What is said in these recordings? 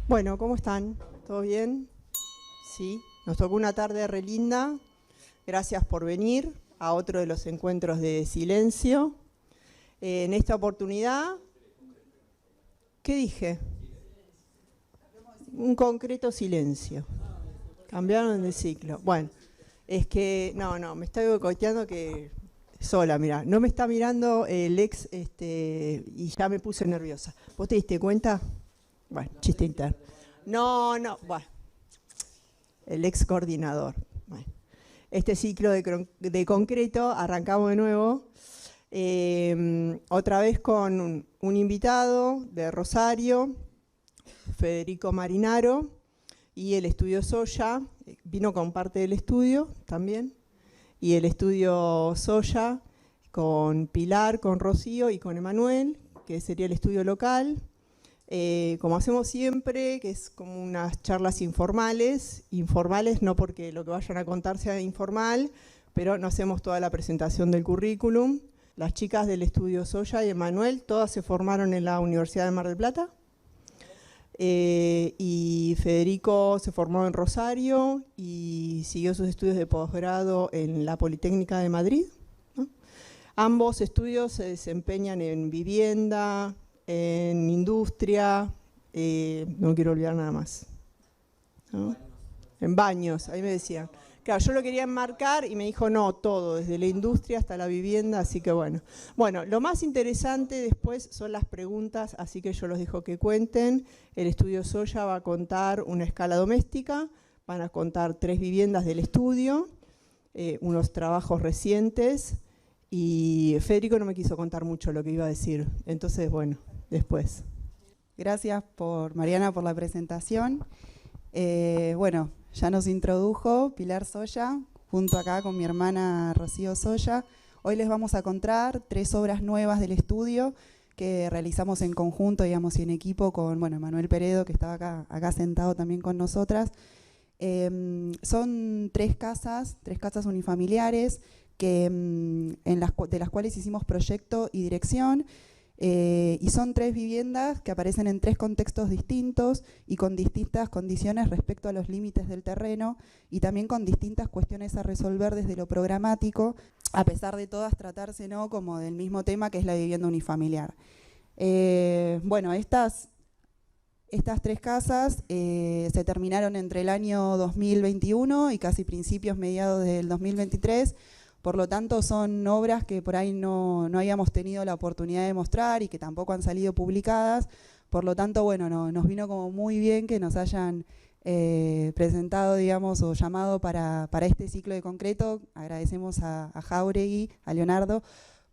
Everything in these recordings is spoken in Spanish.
Bueno, ¿cómo están? ¿Todo bien? Sí, nos tocó una tarde re linda. Gracias por venir a otro de los encuentros de silencio. En esta oportunidad, ¿qué dije? Un concreto silencio. Cambiaron de ciclo. Bueno, es que, no, me estoy boicoteando que sola, mirá. No me está mirando el ex y ya me puse nerviosa. ¿Vos te diste cuenta? Bueno, chiste interno. No, bueno. El ex coordinador. Bueno. Este ciclo de concreto, arrancamos de nuevo. Otra vez con un invitado de Rosario, Federico Marinaro, y el estudio Soya. Vino con parte del estudio también. Y el estudio Soya con Pilar, con Rocío y con Emanuel, que sería el estudio local. Como hacemos siempre, que es como unas charlas informales no porque lo que vayan a contar sea informal, pero no hacemos toda la presentación del currículum. Las chicas del estudio Soya y Emanuel, todas se formaron en la Universidad de Mar del Plata, y Federico se formó en Rosario y siguió sus estudios de posgrado en la Politécnica de Madrid, ¿no? Ambos estudios se desempeñan en vivienda, en industria, no quiero olvidar nada más, ¿no? En baños, ahí me decían. Claro, yo lo quería enmarcar y me dijo no, todo, desde la industria hasta la vivienda, así que bueno. Bueno, lo más interesante después son las preguntas, así que yo los dejo que cuenten. El estudio Soya va a contar una escala doméstica, van a contar 3 viviendas del estudio, unos trabajos recientes, y Federico no me quiso contar mucho lo que iba a decir, entonces bueno, después. Gracias Mariana por la presentación. Bueno, ya nos introdujo Pilar Soya, junto acá con mi hermana Rocío Soya. Hoy les vamos a contar 3 obras nuevas del estudio que realizamos en conjunto, digamos, y en equipo con Emanuel Peredo, que estaba acá sentado también con nosotras. Son 3 casas unifamiliares de las cuales hicimos proyecto y dirección. Y son 3 viviendas que aparecen en 3 contextos distintos y con distintas condiciones respecto a los límites del terreno y también con distintas cuestiones a resolver desde lo programático, a pesar de todas tratarse, ¿no?, como del mismo tema, que es la vivienda unifamiliar. Bueno, estas 3 casas se terminaron entre el año 2021 y casi mediados del 2023. Por lo tanto, son obras que por ahí no habíamos tenido la oportunidad de mostrar y que tampoco han salido publicadas. Por lo tanto, bueno, nos vino como muy bien que nos hayan presentado, digamos, o llamado para este ciclo de concreto. Agradecemos a Jauregui, a Leonardo,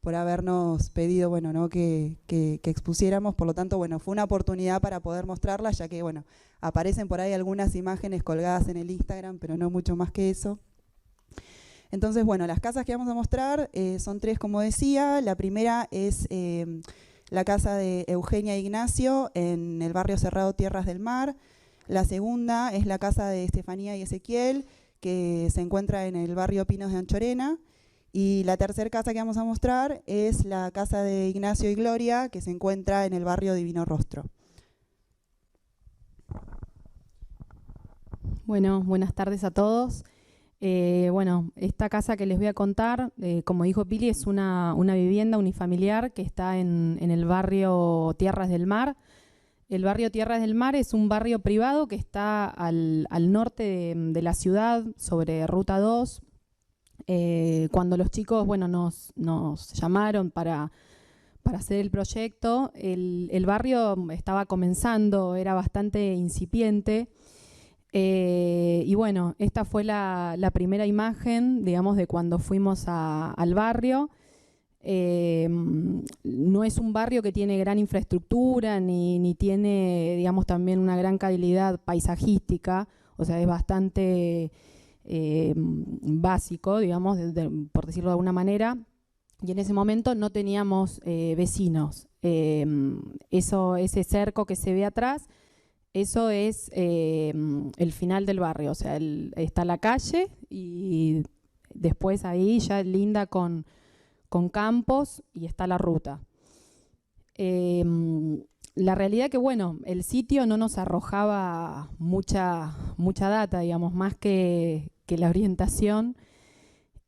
por habernos pedido, bueno, ¿no?, que expusiéramos. Por lo tanto, bueno, fue una oportunidad para poder mostrarlas, ya que, bueno, aparecen por ahí algunas imágenes colgadas en el Instagram, pero no mucho más que eso. Entonces, bueno, las casas que vamos a mostrar son 3, como decía. La primera es la casa de Eugenia Ignacio en el barrio Cerrado Tierras del Mar. La segunda es la casa de Estefanía y Ezequiel, que se encuentra en el barrio Pinos de Anchorena. Y la tercera casa que vamos a mostrar es la casa de Ignacio y Gloria, que se encuentra en el barrio Divino Rostro. Bueno, buenas tardes a todos. Bueno, esta casa que les voy a contar, como dijo Pili, es una vivienda unifamiliar que está en el barrio Tierras del Mar. El barrio Tierras del Mar es un barrio privado que está al norte de la ciudad, sobre Ruta 2. Cuando los chicos, bueno, nos llamaron para hacer el proyecto, el barrio estaba comenzando, era bastante incipiente. Y bueno, esta fue la primera imagen, digamos, de cuando fuimos al barrio. No es un barrio que tiene gran infraestructura ni tiene, digamos, también una gran calidad paisajística, o sea, es bastante básico, digamos, por decirlo de alguna manera. Y en ese momento no teníamos vecinos. ese cerco que se ve atrás, eso es el final del barrio, o sea, está la calle y después ahí ya linda con campos y está la ruta. La realidad que, bueno, el sitio no nos arrojaba mucha data, digamos, más que la orientación.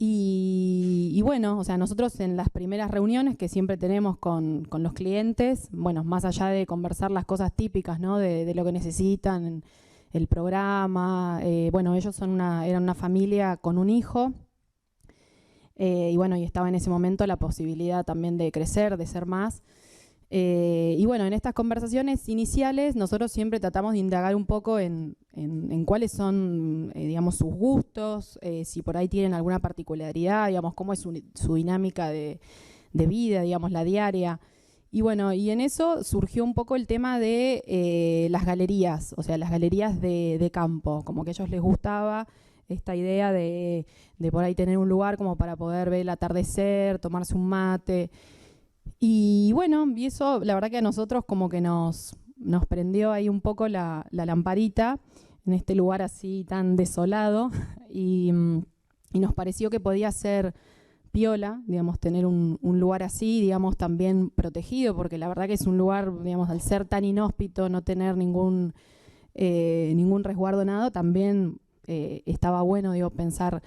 Y bueno, o sea, nosotros en las primeras reuniones que siempre tenemos con los clientes, bueno, más allá de conversar las cosas típicas, ¿no? De lo que necesitan, el programa, bueno, ellos eran una familia con un hijo, y bueno, y estaba en ese momento la posibilidad también de crecer, de ser más. Y bueno, en estas conversaciones iniciales nosotros siempre tratamos de indagar un poco en cuáles son, digamos, sus gustos, si por ahí tienen alguna particularidad, digamos, cómo es su dinámica de vida, digamos, la diaria. Y bueno, y en eso surgió un poco el tema de las galerías, o sea, las galerías de campo, como que a ellos les gustaba esta idea de por ahí tener un lugar como para poder ver el atardecer, tomarse un mate. Y bueno, y eso la verdad que a nosotros como que nos prendió ahí un poco la lamparita en este lugar así tan desolado y nos pareció que podía ser piola, digamos, tener un lugar así, digamos, también protegido, porque la verdad que es un lugar, digamos, al ser tan inhóspito, no tener ningún resguardo, nada, también estaba bueno, digo, pensar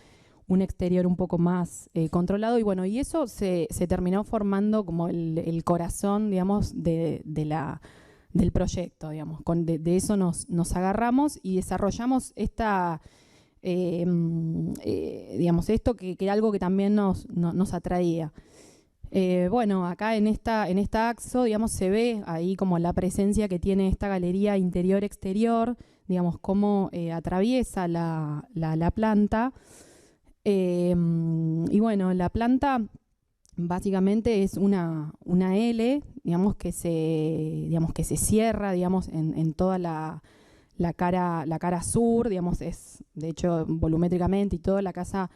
un exterior un poco más controlado. Y bueno, y eso se terminó formando como el corazón, digamos, del proyecto, digamos. De eso nos agarramos y desarrollamos digamos, esto que era algo que también nos atraía. Bueno, acá en esta AXO, digamos, se ve ahí como la presencia que tiene esta galería interior-exterior, digamos, cómo atraviesa la planta. Y bueno, la planta básicamente es una L, digamos, que se cierra, digamos, en toda la cara sur, digamos, es, de hecho, volumétricamente y todo, la casa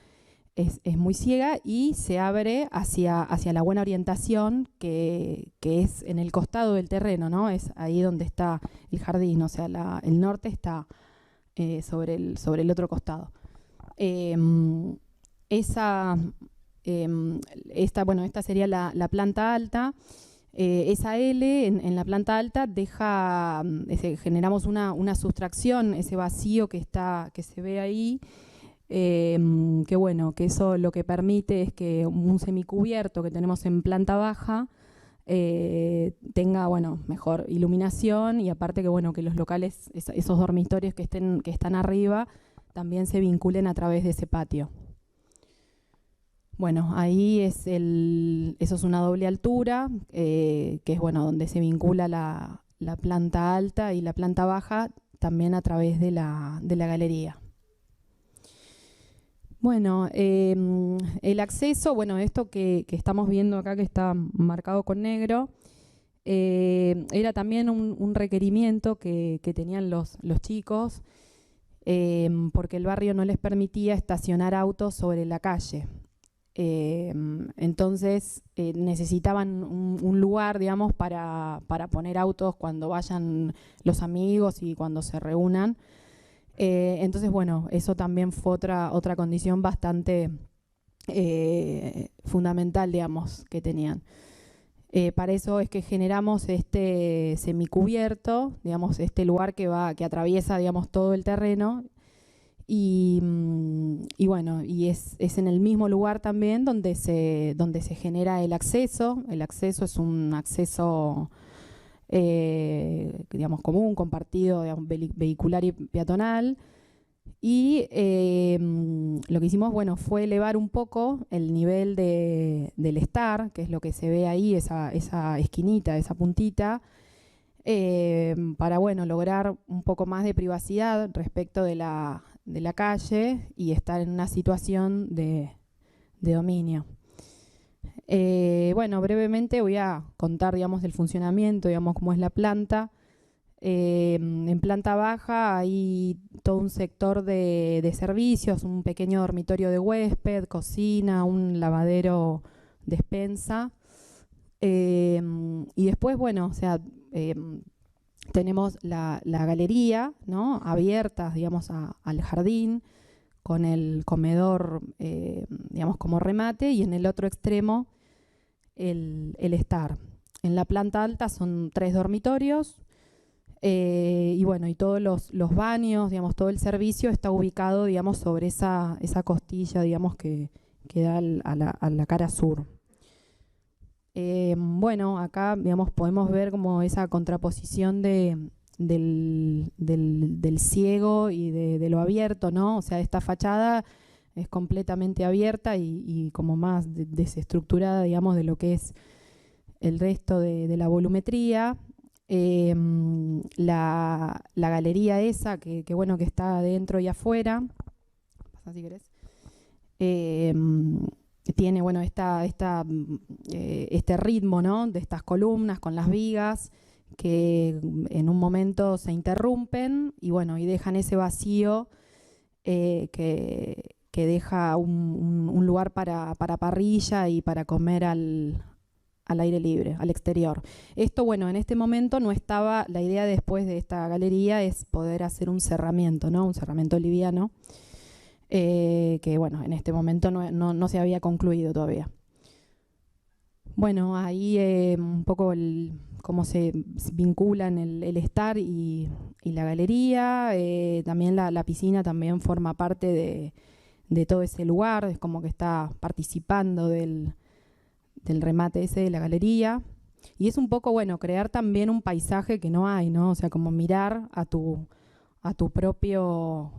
es muy ciega y se abre hacia la buena orientación, que es en el costado del terreno, ¿no? Es ahí donde está el jardín, o sea, el norte está sobre el otro costado. Esta sería la planta alta. Esa L en la planta alta generamos una sustracción, ese vacío que se ve ahí, que bueno, que eso lo que permite es que un semicubierto que tenemos en planta baja tenga, bueno, mejor iluminación, y aparte que bueno, que los locales, esos dormitorios que están arriba, también se vinculen a través de ese patio. Bueno, ahí eso es una doble altura, que es bueno, donde se vincula la planta alta y la planta baja, también a través de la galería. Bueno, el acceso, bueno, esto que estamos viendo acá, que está marcado con negro, era también un requerimiento que tenían los chicos, porque el barrio no les permitía estacionar autos sobre la calle. Entonces necesitaban un lugar, digamos, para poner autos cuando vayan los amigos y cuando se reúnan. Entonces, bueno, eso también fue otra condición bastante fundamental, digamos, que tenían. Para eso es que generamos este semicubierto, digamos, este lugar que atraviesa, digamos, todo el terreno. Y bueno, y es en el mismo lugar también donde se genera el acceso. El acceso es un acceso digamos, común, compartido, digamos, vehicular y peatonal. Y lo que hicimos, bueno, fue elevar un poco el nivel del estar, que es lo que se ve ahí, esa esquinita, esa puntita, para, bueno, lograr un poco más de privacidad respecto de la calle y estar en una situación de dominio. Bueno, brevemente voy a contar, digamos, del funcionamiento, digamos, cómo es la planta. En planta baja hay todo un sector de servicios, un pequeño dormitorio de huésped, cocina, un lavadero, despensa. Y después, bueno, o sea, tenemos la galería, ¿no? Abierta, digamos, al jardín, con el comedor, digamos, como remate, y en el otro extremo el estar. En la planta alta son 3 dormitorios, y bueno, y todos los baños, digamos, todo el servicio está ubicado, digamos, sobre esa costilla, digamos, que da a la cara sur. Bueno, acá, digamos, podemos ver como esa contraposición del ciego y de lo abierto, ¿no? O sea, esta fachada es completamente abierta y como más desestructurada, digamos, de lo que es el resto de la volumetría. La galería esa, que bueno, que está adentro y afuera, pasa si querés, tiene, bueno, este ritmo, ¿no? De estas columnas con las vigas que en un momento se interrumpen y bueno, y dejan ese vacío que deja un lugar para parrilla y para comer al aire libre, al exterior. Esto, bueno, en este momento no estaba, la idea después de esta galería es poder hacer un cerramiento, ¿no? Un cerramiento liviano, que bueno, en este momento no se había concluido todavía. Bueno, ahí un poco cómo se vinculan el estar y la galería. También la piscina también forma parte de todo ese lugar, es como que está participando del remate ese de la galería. Y es un poco, bueno, crear también un paisaje que no hay, ¿no? O sea, como mirar a tu propio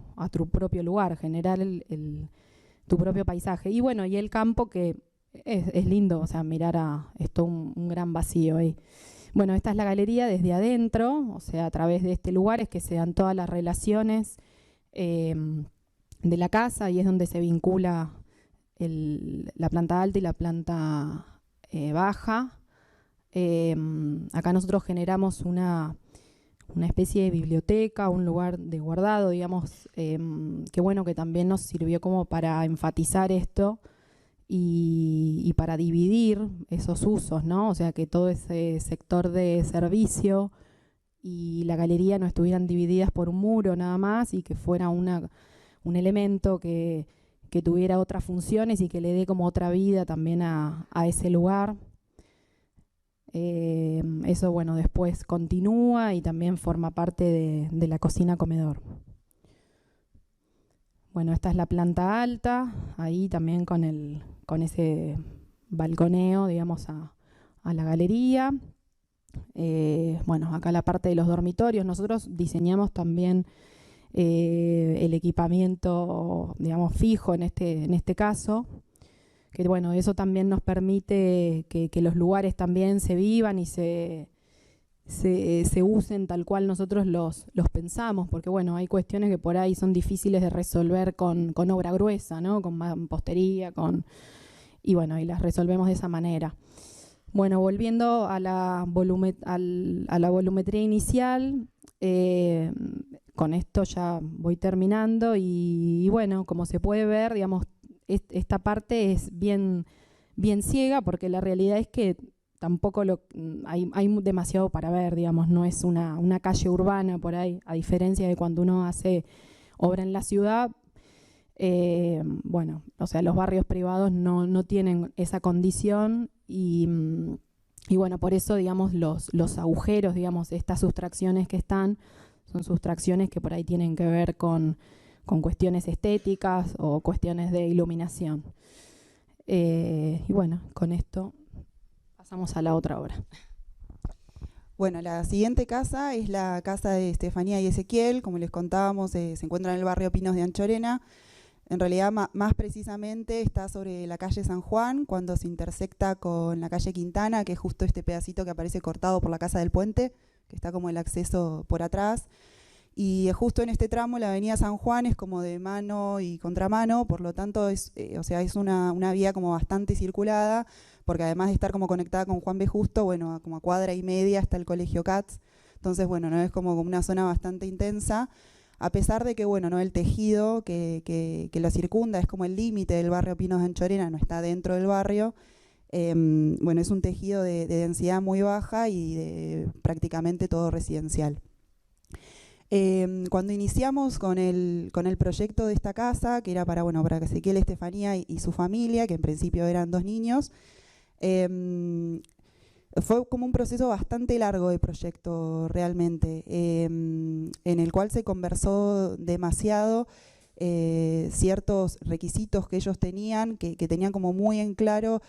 lugar, generar tu propio paisaje. Y bueno, y el campo que es lindo, o sea, mirar esto un gran vacío ahí. Bueno, esta es la galería desde adentro, o sea, a través de este lugar es que se dan todas las relaciones de la casa y es donde se vincula la planta alta y la planta baja. Acá nosotros generamos una especie de biblioteca, un lugar de guardado, digamos, que bueno, que también nos sirvió como para enfatizar esto y para dividir esos usos, ¿no? O sea, que todo ese sector de servicio y la galería no estuvieran divididas por un muro nada más y que fuera un elemento que tuviera otras funciones y que le dé como otra vida también a ese lugar. Eso, bueno, después continúa y también forma parte de la cocina-comedor. Bueno, esta es la planta alta, ahí también con ese balconeo, digamos, a la galería. Bueno, acá la parte de los dormitorios. Nosotros diseñamos también el equipamiento, digamos, fijo en este caso, que bueno, eso también nos permite que los lugares también se vivan y se usen tal cual nosotros los pensamos, porque bueno, hay cuestiones que por ahí son difíciles de resolver con obra gruesa, ¿no? Con mampostería, y bueno, y las resolvemos de esa manera. Bueno, volviendo a la volumetría inicial, con esto ya voy terminando y bueno, como se puede ver, digamos, esta parte es bien ciega porque la realidad es que tampoco hay demasiado para ver, digamos, no es una calle urbana por ahí, a diferencia de cuando uno hace obra en la ciudad. Bueno, o sea, los barrios privados no tienen esa condición y bueno, por eso, digamos, los agujeros, digamos, estas sustracciones que son sustracciones que por ahí tienen que ver con cuestiones estéticas o cuestiones de iluminación. Y bueno, con esto pasamos a la otra obra. Bueno, la siguiente casa es la casa de Estefanía y Ezequiel. Como les contábamos, se encuentra en el barrio Pinos de Anchorena. En realidad, más precisamente, está sobre la calle San Juan, cuando se intersecta con la calle Quintana, que es justo este pedacito que aparece cortado por la Casa del Puente, que está como el acceso por atrás. Y justo en este tramo la avenida San Juan es como de mano y contramano, por lo tanto es una vía como bastante circulada, porque además de estar como conectada con Juan B. Justo, bueno, como a cuadra y media está el Colegio Katz, entonces bueno, no es como una zona bastante intensa, a pesar de que bueno, no el tejido que lo circunda es como el límite del barrio Pinos de Anchorena, no está dentro del barrio, Bueno, es un tejido de densidad muy baja y de prácticamente todo residencial. Cuando iniciamos con el proyecto de esta casa, que era para Ezequiel, Estefanía y su familia, que en principio eran 2 niños, fue como un proceso bastante largo de proyecto realmente, en el cual se conversó demasiado ciertos requisitos que ellos tenían, que tenían como muy en claro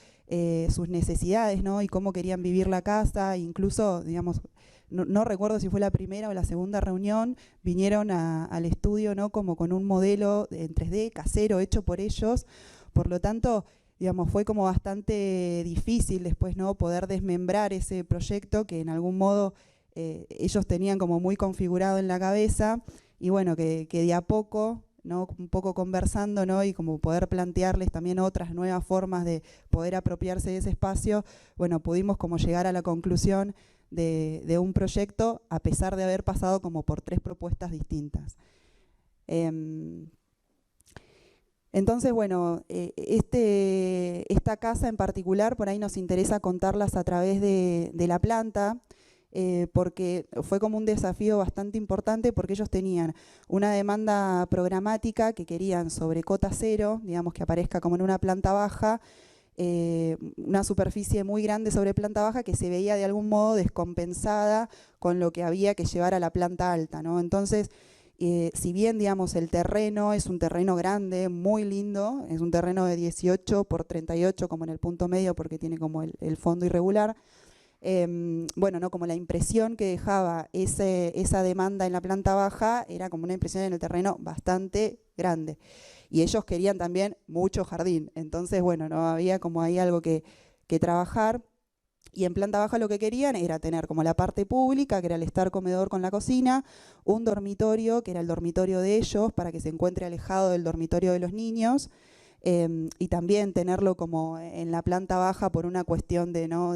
sus necesidades, ¿no? Y cómo querían vivir la casa. Incluso, digamos, no recuerdo si fue la primera o la segunda reunión, vinieron al estudio, ¿no? Como con un modelo en 3D casero hecho por ellos. Por lo tanto, digamos, fue como bastante difícil después, ¿no? Poder desmembrar ese proyecto que en algún modo ellos tenían como muy configurado en la cabeza, y bueno, que de a poco, ¿no? Un poco conversando, ¿no? Y como poder plantearles también otras nuevas formas de poder apropiarse de ese espacio, bueno, pudimos como llegar a la conclusión de un proyecto, a pesar de haber pasado como por 3 propuestas distintas. Entonces, bueno, esta casa en particular, por ahí nos interesa contarlas a través de la planta, porque fue como un desafío bastante importante, porque ellos tenían una demanda programática que querían sobre cota cero, digamos, que aparezca como en una planta baja, una superficie muy grande sobre planta baja que se veía de algún modo descompensada con lo que había que llevar a la planta alta, ¿no? Entonces, si bien, digamos, el terreno es un terreno grande, muy lindo, es un terreno de 18 por 38 como en el punto medio, porque tiene como el fondo irregular, bueno, ¿no? Como la impresión que dejaba esa demanda en la planta baja era como una impresión en el terreno bastante grande. Y ellos querían también mucho jardín. Entonces, bueno, no había como ahí algo que trabajar. Y en planta baja lo que querían era tener como la parte pública, que era el estar comedor con la cocina, un dormitorio, que era el dormitorio de ellos, para que se encuentre alejado del dormitorio de los niños, y también tenerlo como en la planta baja por una cuestión de, no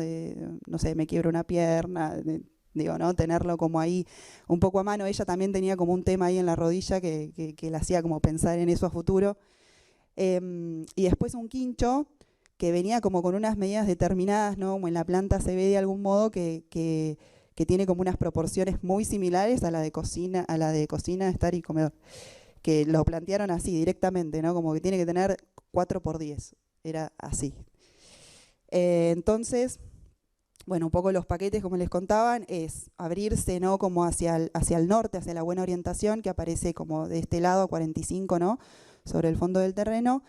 sé, me quiebro una pierna, digo, ¿no? Tenerlo como ahí un poco a mano. Ella también tenía como un tema ahí en la rodilla que la hacía como pensar en eso a futuro. Y después un quincho que venía como con unas medidas determinadas, ¿no? Como en la planta se ve de algún modo que tiene como unas proporciones muy similares a la de cocina, estar y comedor, que lo plantearon así directamente, ¿no? Como que tiene que tener 4x10, era así. Entonces, bueno, un poco los paquetes, como les contaban, es abrirse, ¿no? Como hacia el norte, hacia la buena orientación, que aparece como de este lado, 45, ¿no? Sobre el fondo del terreno.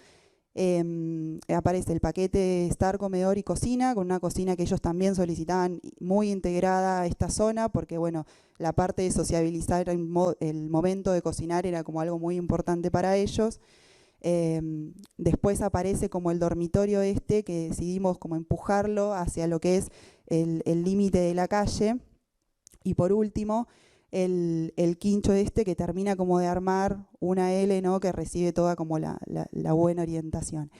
Aparece el paquete estar, comedor y cocina, con una cocina que ellos también solicitaban muy integrada a esta zona, porque bueno, la parte de sociabilizar el momento de cocinar era como algo muy importante para ellos. Después aparece como el dormitorio que decidimos como empujarlo hacia lo que es el límite de la calle. Y por último, el quincho que termina como de armar una L, ¿no? Que recibe toda como la buena orientación.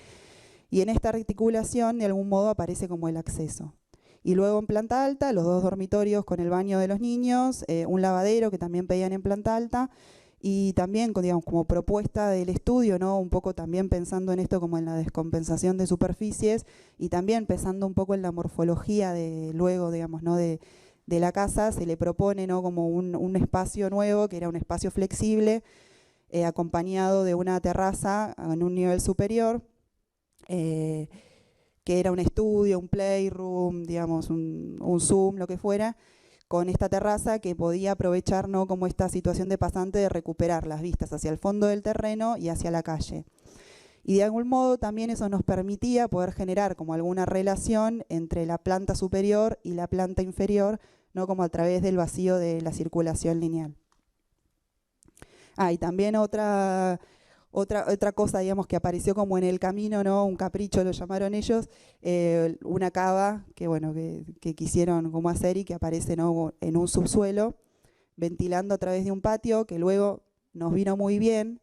Y en esta articulación de algún modo aparece como el acceso. Y luego en planta alta, los 2 dormitorios con el baño de los niños, un lavadero que también pedían en planta alta, y también, digamos, como propuesta del estudio, ¿no? Un poco también pensando en esto como en la descompensación de superficies, y también pensando un poco en la morfología luego, digamos, ¿no? de la casa, se le propone, ¿no? Como un espacio nuevo, que era un espacio flexible, acompañado de una terraza en un nivel superior, que era un estudio, un playroom, digamos, un Zoom, lo que fuera, con esta terraza que podía aprovechar, ¿no? Como esta situación de pasante de recuperar las vistas hacia el fondo del terreno y hacia la calle. Y de algún modo también eso nos permitía poder generar como alguna relación entre la planta superior y la planta inferior, ¿no? Como a través del vacío de la circulación lineal. Y también otra cosa, digamos, que apareció como en el camino, ¿no? Un capricho lo llamaron ellos, una cava que, bueno, que quisieron como hacer y que aparece, ¿no? En un subsuelo, ventilando a través de un patio, que luego nos vino muy bien,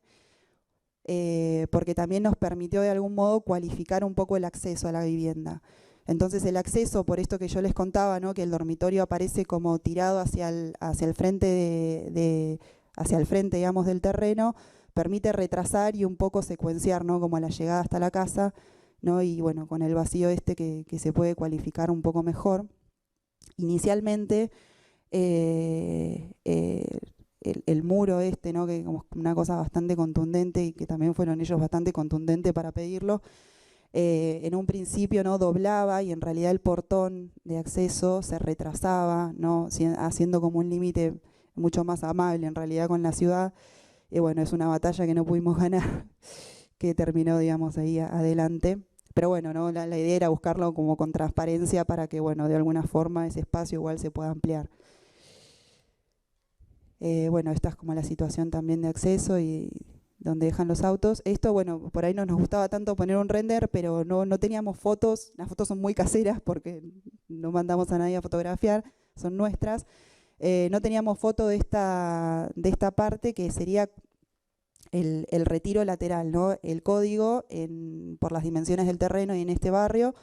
porque también nos permitió de algún modo cualificar un poco el acceso a la vivienda. Entonces el acceso, por esto que yo les contaba, ¿no? Que el dormitorio aparece como tirado hacia el frente hacia el frente, digamos, del terreno, permite retrasar y un poco secuenciar, ¿no? Como la llegada hasta la casa, ¿no? Y bueno, con el vacío que se puede cualificar un poco mejor. Inicialmente, el muro ¿no? Que como una cosa bastante contundente y que también fueron ellos bastante contundentes para pedirlo, en un principio no doblaba y en realidad el portón de acceso se retrasaba, ¿no? Haciendo como un límite mucho más amable en realidad con la ciudad. Y bueno, es una batalla que no pudimos ganar, que terminó, digamos, ahí adelante. Pero bueno, ¿no? La idea era buscarlo como con transparencia para que, bueno, de alguna forma ese espacio igual se pueda ampliar. Bueno, esta es como la situación también de acceso y donde dejan los autos. Esto, bueno, por ahí no nos gustaba tanto poner un render, pero no teníamos fotos. Las fotos son muy caseras porque no mandamos a nadie a fotografiar, son nuestras. No teníamos foto de esta parte que sería el retiro lateral, ¿no? El código, por las dimensiones del terreno y en este barrio,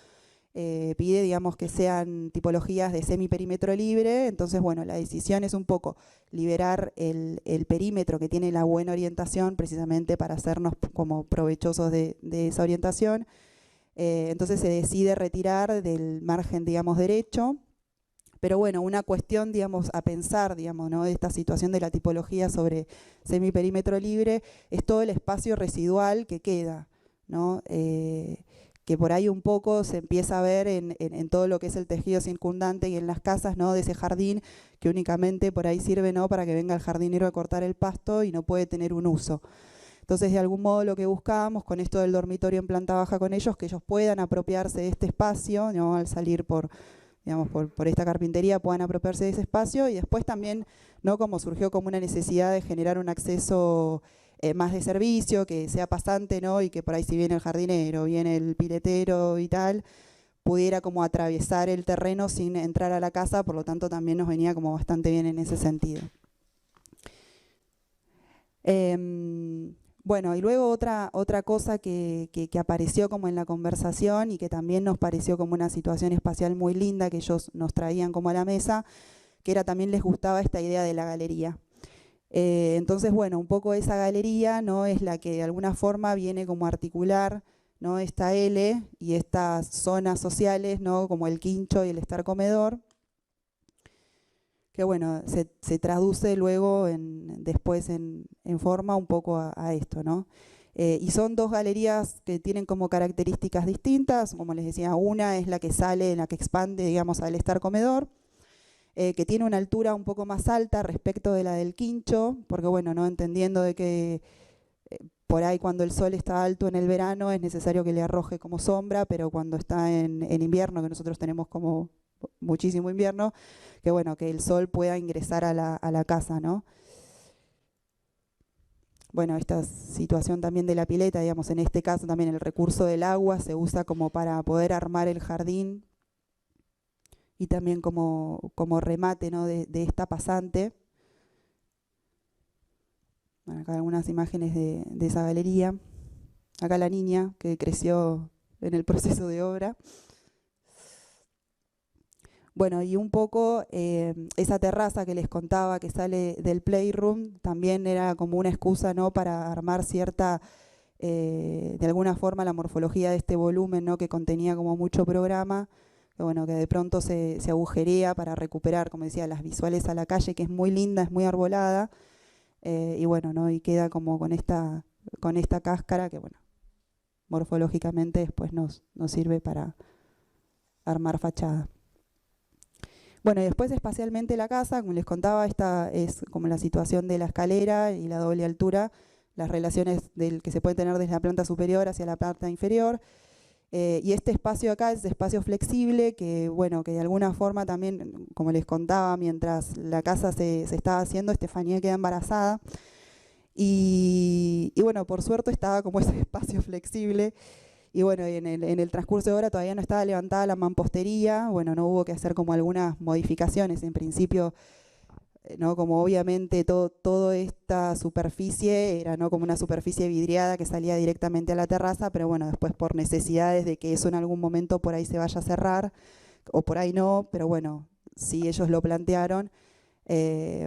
pide, digamos, que sean tipologías de semiperímetro libre. Entonces, bueno, la decisión es un poco liberar el perímetro que tiene la buena orientación, precisamente para hacernos como provechosos de esa orientación. Entonces se decide retirar del margen, digamos, derecho. Pero bueno, una cuestión, digamos, a pensar, digamos, ¿no? De esta situación de la tipología sobre semiperímetro libre es todo el espacio residual que queda, ¿no? Que por ahí un poco se empieza a ver en todo lo que es el tejido circundante y en las casas, ¿no? De ese jardín que únicamente por ahí sirve, ¿no? Para que venga el jardinero a cortar el pasto y no puede tener un uso. Entonces, de algún modo lo que buscábamos con esto del dormitorio en planta baja con ellos, que ellos puedan apropiarse de este espacio, ¿no? Al salir por esta carpintería puedan apropiarse de ese espacio, y después también, ¿no? Como surgió como una necesidad de generar un acceso más de servicio, que sea pasante, ¿no? Y que por ahí si viene el jardinero, viene el piletero y tal, pudiera como atravesar el terreno sin entrar a la casa, por lo tanto también nos venía como bastante bien en ese sentido. Bueno, y luego otra cosa que apareció como en la conversación y que también nos pareció como una situación espacial muy linda que ellos nos traían como a la mesa, que era también les gustaba esta idea de la galería. Entonces, bueno, un poco esa galería, ¿no? Es la que de alguna forma viene como a articular, ¿no? Esta L y estas zonas sociales, ¿no? Como el quincho y el estar comedor, que bueno, se traduce luego después en forma un poco a esto, ¿no? Y son dos galerías que tienen como características distintas. Como les decía, una es la que sale, la que expande, digamos, al estar comedor, que tiene una altura un poco más alta respecto de la del quincho, porque bueno, no entendiendo de que por ahí cuando el sol está alto en el verano es necesario que le arroje como sombra, pero cuando está en invierno, que nosotros tenemos como muchísimo invierno, que bueno, que el sol pueda ingresar a la casa, ¿no? Bueno, esta situación también de la pileta, digamos, en este caso también el recurso del agua se usa como para poder armar el jardín y también como remate, ¿no? de esta pasante. Bueno, acá algunas imágenes de esa galería. Acá la niña que creció en el proceso de obra. Bueno, y un poco esa terraza que les contaba que sale del playroom también era como una excusa, ¿no? Para armar cierta, de alguna forma, la morfología de este volumen, ¿no? Que contenía como mucho programa, que bueno, que de pronto se agujerea para recuperar, como decía, las visuales a la calle, que es muy linda, es muy arbolada, y bueno, ¿no? Y queda como con esta cáscara que, bueno, morfológicamente después nos sirve para armar fachada. Bueno, y después espacialmente la casa, como les contaba, esta es como la situación de la escalera y la doble altura, las relaciones que se pueden tener desde la planta superior hacia la planta inferior. Y este espacio acá es espacio flexible que, bueno, que de alguna forma también, como les contaba, mientras la casa se estaba haciendo, Estefanía queda embarazada. Y bueno, por suerte estaba como ese espacio flexible. Y bueno, en el transcurso de hora todavía no estaba levantada la mampostería, bueno, no hubo que hacer como algunas modificaciones. En principio, ¿no? Como obviamente toda esta superficie era, ¿no? Como una superficie vidriada que salía directamente a la terraza, pero bueno, después por necesidades de que eso en algún momento por ahí se vaya a cerrar, o por ahí no, pero bueno, sí ellos lo plantearon,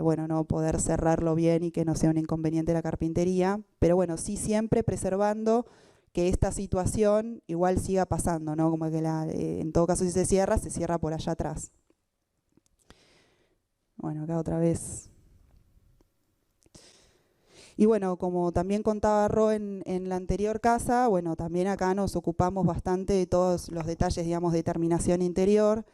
bueno, no poder cerrarlo bien y que no sea un inconveniente la carpintería, pero bueno, sí siempre preservando que esta situación igual siga pasando, ¿no? Como que en todo caso si se cierra por allá atrás. Bueno, acá otra vez. Y bueno, como también contaba Ro en la anterior casa, bueno, también acá nos ocupamos bastante de todos los detalles, digamos, de terminación interior,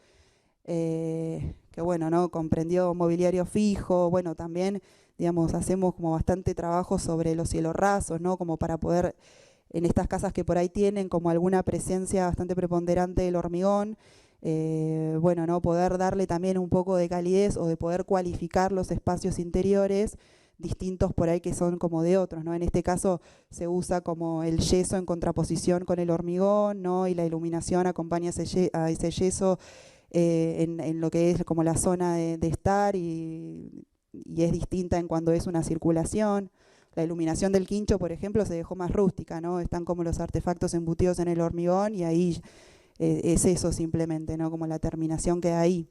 que bueno, ¿no? Comprendió mobiliario fijo, bueno, también, digamos, hacemos como bastante trabajo sobre los cielorrasos, ¿no? Como para poder, en estas casas que por ahí tienen como alguna presencia bastante preponderante del hormigón, bueno, ¿no? Poder darle también un poco de calidez o de poder cualificar los espacios interiores distintos por ahí que son como de otros, ¿no? En este caso se usa como el yeso en contraposición con el hormigón, ¿no? Y la iluminación acompaña a ese yeso en lo que es como la zona de estar y es distinta en cuando es una circulación. La iluminación del quincho, por ejemplo, se dejó más rústica, ¿no? Están como los artefactos embutidos en el hormigón y ahí es eso simplemente, ¿no? Como la terminación que hay ahí.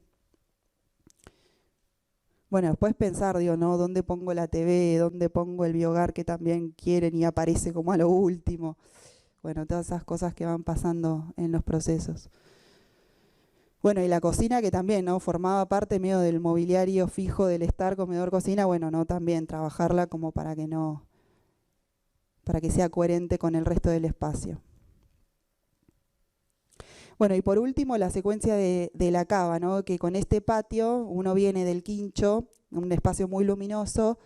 Bueno, después pensar, digo, ¿no? ¿Dónde pongo la TV? ¿Dónde pongo el biogar que también quieren y aparece como a lo último? Bueno, todas esas cosas que van pasando en los procesos. Bueno, y la cocina que también, ¿no? Formaba parte medio del mobiliario fijo del estar comedor-cocina, bueno, ¿no? También trabajarla como para que sea coherente con el resto del espacio. Bueno, y por último la secuencia de la cava, ¿no? Que con este patio uno viene del quincho, un espacio muy luminoso,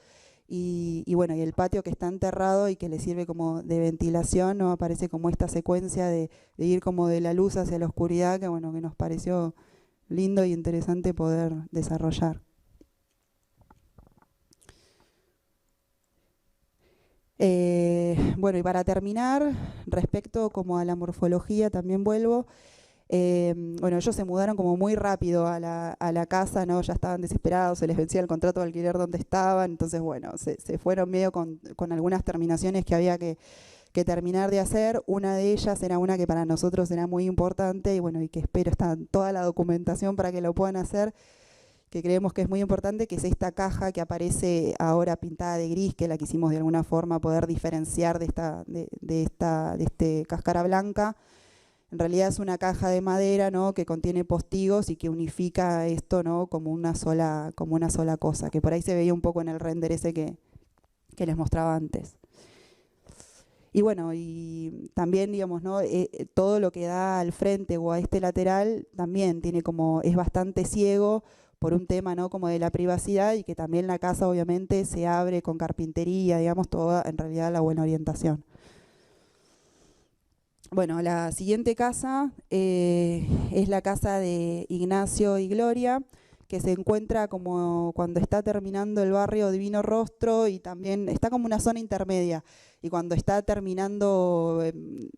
y bueno, y el patio que está enterrado y que le sirve como de ventilación, ¿no? Aparece como esta secuencia de ir como de la luz hacia la oscuridad, que bueno, que nos pareció lindo y interesante poder desarrollar. Bueno, y para terminar, respecto como a la morfología, también vuelvo. Bueno, ellos se mudaron como muy rápido a la casa, ¿no? Ya estaban desesperados, se les vencía el contrato de alquiler donde estaban, entonces bueno, se fueron medio con algunas terminaciones que había que terminar de hacer. Una de ellas era una que para nosotros era muy importante y bueno, y que espero está en toda la documentación para que lo puedan hacer, que creemos que es muy importante, que es esta caja que aparece ahora pintada de gris, que la quisimos de alguna forma poder diferenciar de este cáscara blanca. En realidad es una caja de madera, ¿no? Que contiene postigos y que unifica esto, ¿no? como una sola cosa, que por ahí se veía un poco en el render ese que les mostraba antes. Y bueno, y también, digamos, ¿no? Todo lo que da al frente o a este lateral también es bastante ciego por un tema, ¿no? Como de la privacidad, y que también la casa obviamente se abre con carpintería, digamos, toda en realidad la buena orientación. Bueno, la siguiente casa es la casa de Ignacio y Gloria, que se encuentra como cuando está terminando el barrio Divino Rostro, y también está como una zona intermedia, y cuando está terminando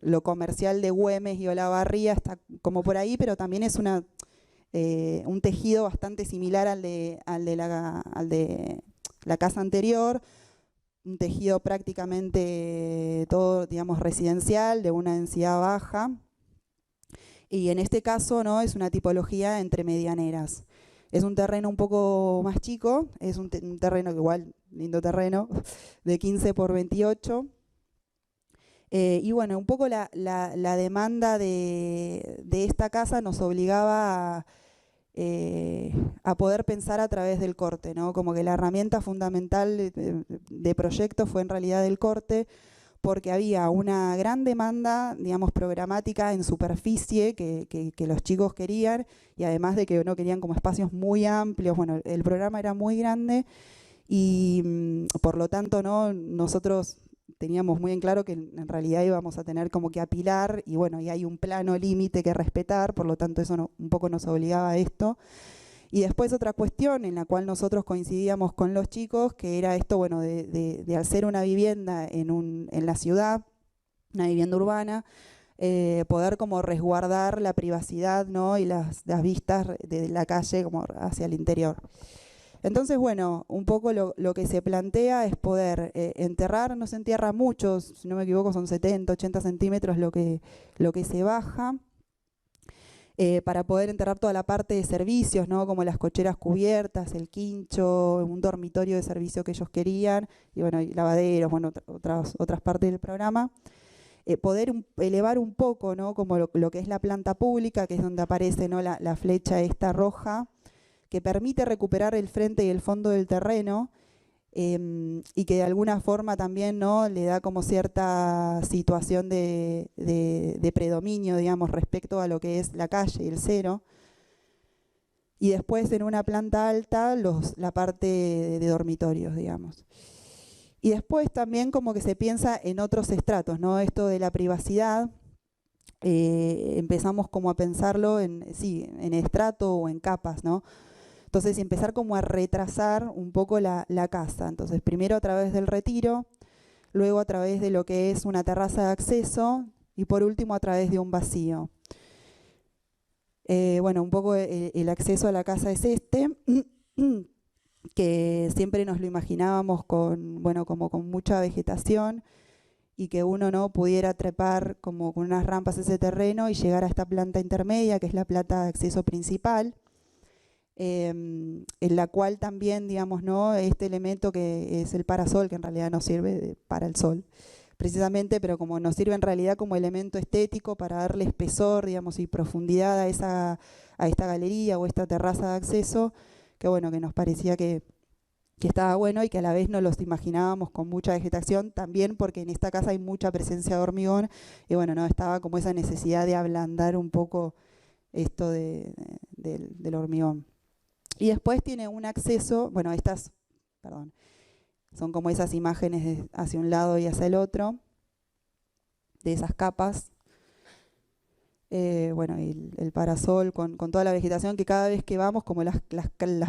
lo comercial de Güemes y Olavarría, está como por ahí, pero también es un tejido bastante similar al de la casa anterior, un tejido prácticamente todo, digamos, residencial, de una densidad baja, y en este caso, ¿no? Es una tipología entre medianeras. Es un terreno un poco más chico, es un terreno que igual, lindo terreno, de 15 por 28. Y bueno, un poco la demanda de esta casa nos obligaba a poder pensar a través del corte, ¿no? Como que la herramienta fundamental de proyecto fue en realidad el corte, porque había una gran demanda, digamos, programática en superficie que los chicos querían, y además de que no querían como espacios muy amplios. Bueno, el programa era muy grande y por lo tanto, ¿no? Nosotros teníamos muy en claro que en realidad íbamos a tener como que apilar, y bueno, y hay un plano límite que respetar, por lo tanto eso un poco nos obligaba a esto. Y después otra cuestión en la cual nosotros coincidíamos con los chicos, que era esto, bueno, de hacer una vivienda en la ciudad, una vivienda urbana, poder como resguardar la privacidad, ¿no? Y las vistas de la calle como hacia el interior. Entonces, bueno, un poco lo que se plantea es poder enterrar, no se entierra mucho, si no me equivoco son 70, 80 centímetros lo que se baja, para poder enterrar toda la parte de servicios, ¿no? Como las cocheras cubiertas, el quincho, un dormitorio de servicio que ellos querían, y bueno, y lavaderos, bueno, otras partes del programa. poder elevar un poco, ¿no? Como lo que es la planta pública, que es donde aparece, ¿no? la flecha esta roja, que permite recuperar el frente y el fondo del terreno, y que de alguna forma también, ¿no? le da como cierta situación de predominio, digamos, respecto a lo que es la calle y el cero. Y después en una planta alta la parte de dormitorios, digamos. Y después también como que se piensa en otros estratos, ¿no? Esto de la privacidad, empezamos como a pensarlo en estrato o en capas, ¿no? Entonces empezar como a retrasar un poco la casa. Entonces primero a través del retiro, luego a través de lo que es una terraza de acceso y por último a través de un vacío. Bueno, un poco el acceso a la casa es este, que siempre nos lo imaginábamos como con mucha vegetación y que uno no pudiera trepar como con unas rampas ese terreno y llegar a esta planta intermedia, que es la planta de acceso principal, en la cual también, digamos, ¿no? este elemento que es el parasol, que en realidad no sirve para el sol, precisamente, pero como nos sirve en realidad como elemento estético para darle espesor, digamos, y profundidad a esta galería o esta terraza de acceso, que bueno, que nos parecía que estaba bueno y que a la vez nos los imaginábamos con mucha vegetación, también porque en esta casa hay mucha presencia de hormigón, y bueno, no estaba como esa necesidad de ablandar un poco esto del hormigón. Y después tiene un acceso, bueno, son como esas imágenes hacia un lado y hacia el otro, de esas capas. Bueno, y el parasol con toda la vegetación, que cada vez que vamos, como las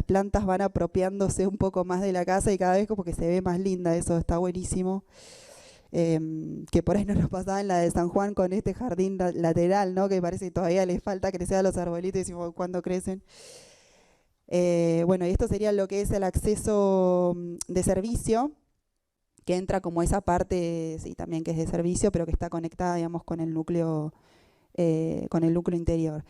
plantas van apropiándose un poco más de la casa y cada vez como que se ve más linda, eso está buenísimo. Que por ahí no nos pasaba en la de San Juan con este jardín lateral, ¿no? Que parece que todavía les falta crecer a los arbolitos y decimos, ¿cuándo crecen? Bueno, y esto sería lo que es el acceso de servicio, que entra como esa parte, sí, también que es de servicio, pero que está conectada, digamos, con el núcleo interior.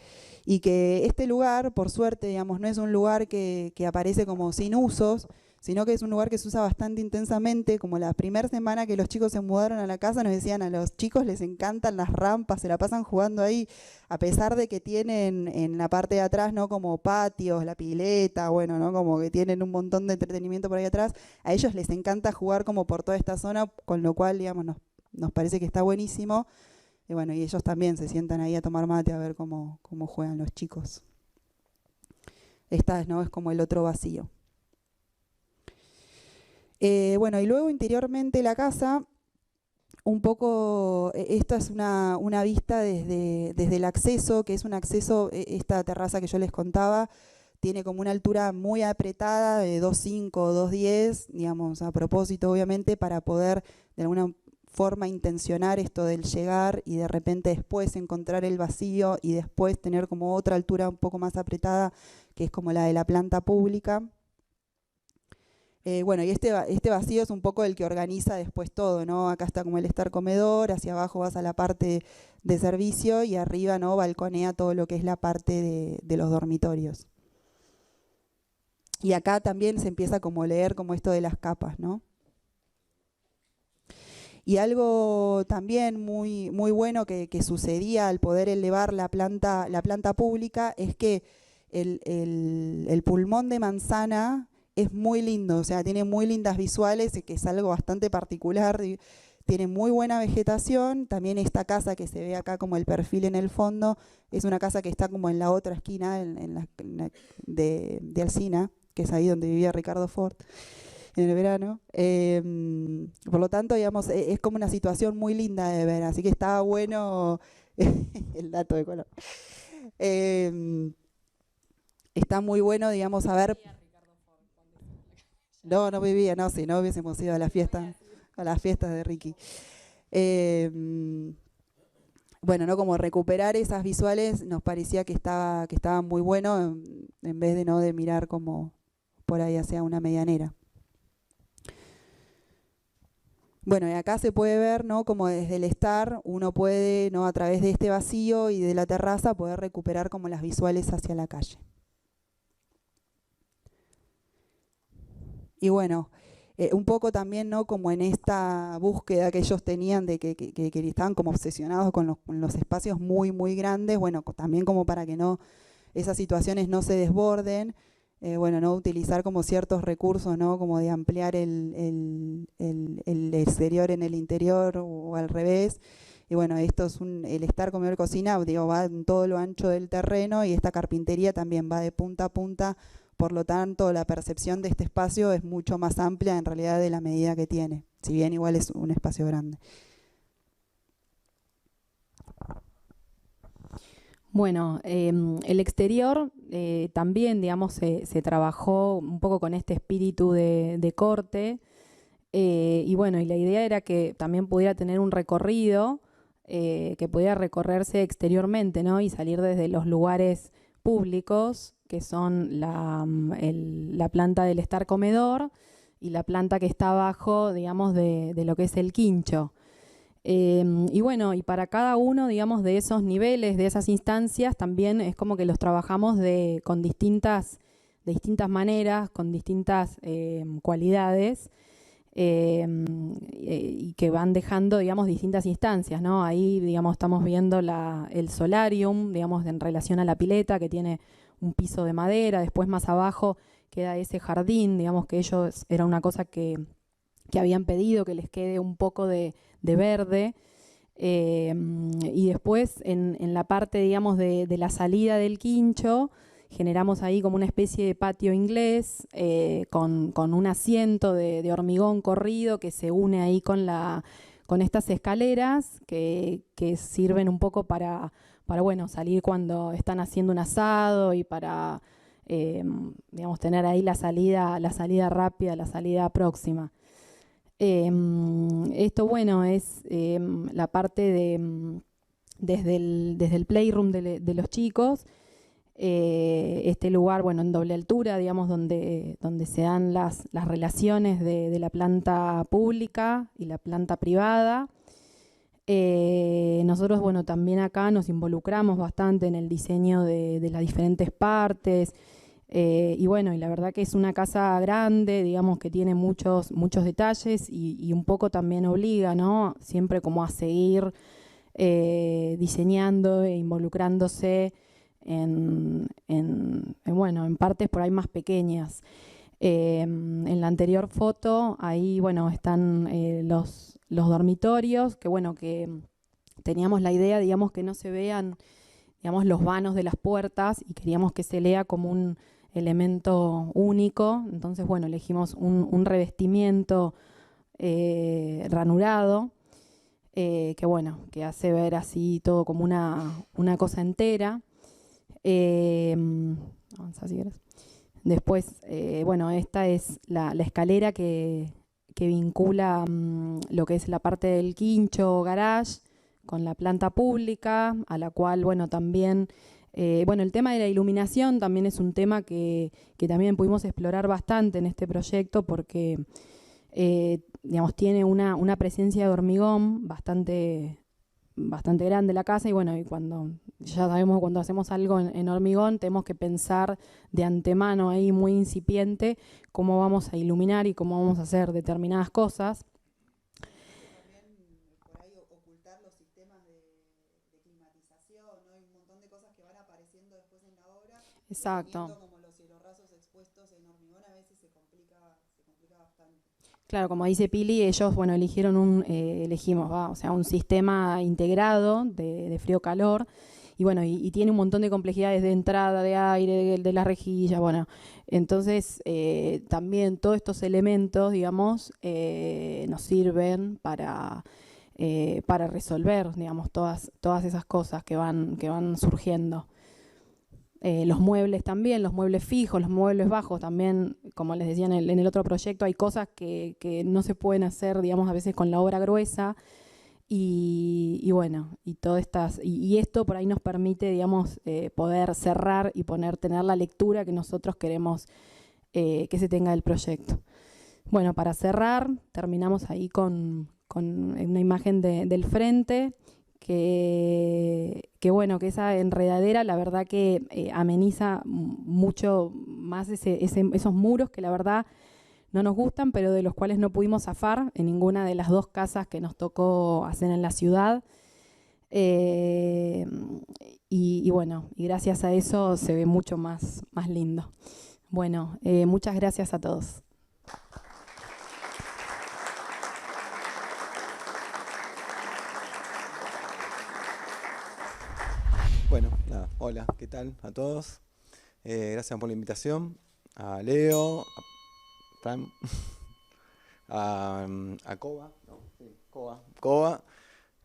Y que este lugar, por suerte, digamos, no es un lugar que aparece como sin usos, sino que es un lugar que se usa bastante intensamente. Como la primera semana que los chicos se mudaron a la casa, nos decían, a los chicos les encantan las rampas, se la pasan jugando ahí, a pesar de que tienen en la parte de atrás, ¿no? como patios, la pileta, bueno, ¿no? como que tienen un montón de entretenimiento por ahí atrás. A ellos les encanta jugar como por toda esta zona, con lo cual, digamos, nos parece que está buenísimo. Y bueno, y ellos también se sientan ahí a tomar mate a ver cómo juegan los chicos. Esta, ¿no? es como el otro vacío. Bueno, y luego interiormente la casa, un poco, esto es una vista desde el acceso, que es un acceso, esta terraza que yo les contaba, tiene como una altura muy apretada de 2.5 o 2.10, digamos, a propósito obviamente, para poder de alguna forma intencionar esto del llegar y de repente después encontrar el vacío y después tener como otra altura un poco más apretada, que es como la de la planta pública. Bueno, y este vacío es un poco el que organiza después todo, ¿no? Acá está como el estar comedor, hacia abajo vas a la parte de servicio y arriba, ¿no? balconea todo lo que es la parte de los dormitorios. Y acá también se empieza como a leer como esto de las capas, ¿no? Y algo también muy, muy bueno que sucedía al poder elevar la planta pública es que el pulmón de manzana es muy lindo, o sea, tiene muy lindas visuales, que es algo bastante particular, tiene muy buena vegetación. También esta casa que se ve acá como el perfil en el fondo, es una casa que está como en la otra esquina de Alsina, que es ahí donde vivía Ricardo Ford en el verano. Por lo tanto, digamos, es como una situación muy linda de ver, así que estaba bueno el dato de color. Está muy bueno, digamos, a ver. No vivía, no, si no hubiésemos ido a las fiestas de Ricky. Bueno, ¿no? Como recuperar esas visuales nos parecía que estaba muy bueno, en vez de no de mirar como por ahí hacia una medianera. Bueno, y acá se puede ver, ¿no? como desde el estar uno puede, ¿no? a través de este vacío y de la terraza, poder recuperar como las visuales hacia la calle. Y bueno, un poco también, ¿no?, como en esta búsqueda que ellos tenían de que estaban como obsesionados con los espacios muy, muy grandes, bueno, también como para que no esas situaciones no se desborden, bueno, no utilizar como ciertos recursos, ¿no?, como de ampliar el exterior en el interior o al revés. Y bueno, esto es el estar comedor cocina, digo, va en todo lo ancho del terreno, y esta carpintería también va de punta a punta. Por lo tanto, la percepción de este espacio es mucho más amplia en realidad de la medida que tiene, si bien igual es un espacio grande. Bueno, el exterior también, digamos, se trabajó un poco con este espíritu de corte, y bueno, y la idea era que también pudiera tener un recorrido, que pudiera recorrerse exteriormente, ¿no?, y salir desde los lugares públicos, que son la planta del estar comedor y la planta que está abajo, digamos, de lo que es el quincho. Y bueno, y para cada uno, digamos, de esos niveles, de esas instancias, también es como que los trabajamos de distintas maneras, con distintas cualidades, y que van dejando, digamos, distintas instancias, ¿no? Ahí, digamos, estamos viendo el solarium, digamos, en relación a la pileta, que tiene un piso de madera. Después, más abajo, queda ese jardín, digamos, que ellos, era una cosa que habían pedido, que les quede un poco de verde. Y después, en la parte, digamos, de la salida del quincho, generamos ahí como una especie de patio inglés, con un asiento de hormigón corrido que se une ahí con estas escaleras que sirven un poco para bueno, salir cuando están haciendo un asado, y para digamos, tener ahí la salida rápida, la salida próxima. Esto, bueno, es la parte desde el playroom de los chicos. Este lugar, bueno, en doble altura, digamos, donde se dan las relaciones de la planta pública y la planta privada. Nosotros, bueno, también acá nos involucramos bastante en el diseño de las diferentes partes, y bueno, y la verdad que es una casa grande, digamos, que tiene muchos detalles, y un poco también obliga, ¿no?, siempre como a seguir diseñando e involucrándose bueno, en partes por ahí más pequeñas. En la anterior foto, ahí, bueno, están los dormitorios, que bueno, que teníamos la idea, digamos, que no se vean, digamos, los vanos de las puertas, y queríamos que se lea como un elemento único. Entonces, bueno, elegimos un revestimiento ranurado, que bueno, que hace ver así todo como una cosa entera. Avanza si querés. Después, bueno, esta es la escalera que vincula lo que es la parte del quincho garage con la planta pública, a la cual, bueno, también, bueno, el tema de la iluminación también es un tema que también pudimos explorar bastante en este proyecto, porque, digamos, tiene una presencia de hormigón bastante grande la casa, y bueno, y ya sabemos, cuando hacemos algo en hormigón, tenemos que pensar de antemano ahí muy incipiente cómo vamos a iluminar y cómo vamos a hacer determinadas cosas. También por ahí ocultar los sistemas de climatización, ¿no? Hay un montón de cosas que van apareciendo después en la obra. Exacto. Como los cielorrasos expuestos en hormigón, a veces se complica bastante. Claro, como dice Pili, ellos, bueno, elegimos, o sea, un sistema integrado de frío-calor, y bueno, y tiene un montón de complejidades de entrada de aire, de las rejillas, bueno. Entonces, también todos estos elementos, digamos, nos sirven para resolver, digamos, todas esas cosas que van surgiendo. Los muebles también, los muebles fijos, los muebles bajos también, como les decía en el otro proyecto, hay cosas que no se pueden hacer, digamos, a veces con la obra gruesa, y bueno, y esto por ahí nos permite, digamos, poder cerrar y tener la lectura que nosotros queremos que se tenga del proyecto. Bueno, para cerrar, terminamos ahí con una imagen del frente, que bueno, que esa enredadera, la verdad que ameniza mucho más esos muros, que la verdad no nos gustan, pero de los cuales no pudimos zafar en ninguna de las 2 casas que nos tocó hacer en la ciudad. Y bueno, y gracias a eso se ve mucho más lindo. Bueno, muchas gracias a todos. Bueno, nada, hola, ¿qué tal a todos? Gracias por la invitación. A Leo, a Fran, a Coba, ¿no? Sí, Coba.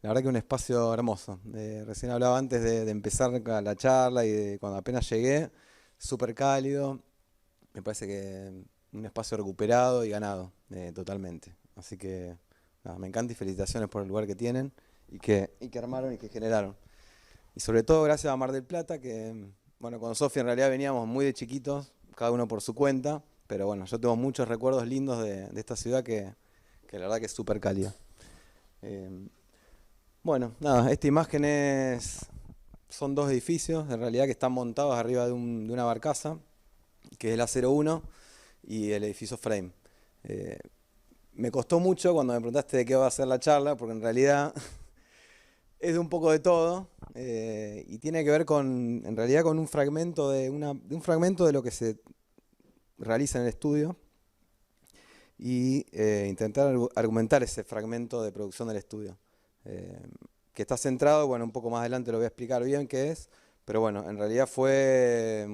La verdad que un espacio hermoso. Recién hablaba antes de empezar la charla y de cuando apenas llegué, súper cálido. Me parece que un espacio recuperado y ganado, totalmente. Así que nada, me encanta y felicitaciones por el lugar que tienen y que armaron y que generaron. Y sobre todo gracias a Mar del Plata, que bueno, con Sofi en realidad veníamos muy de chiquitos, cada uno por su cuenta, pero bueno, yo tengo muchos recuerdos lindos de esta ciudad que la verdad que es súper cálida. Bueno, nada, esta imagen son 2 edificios, en realidad que están montados arriba de una barcaza, que es la 01 y el edificio Frame. Me costó mucho cuando me preguntaste de qué va a ser la charla, porque en realidad es de un poco de todo, y tiene que ver en realidad con un fragmento de lo que se realiza en el estudio, y intentar argumentar ese fragmento de producción del estudio. Que está centrado, bueno, un poco más adelante lo voy a explicar bien qué es, pero bueno, en realidad fue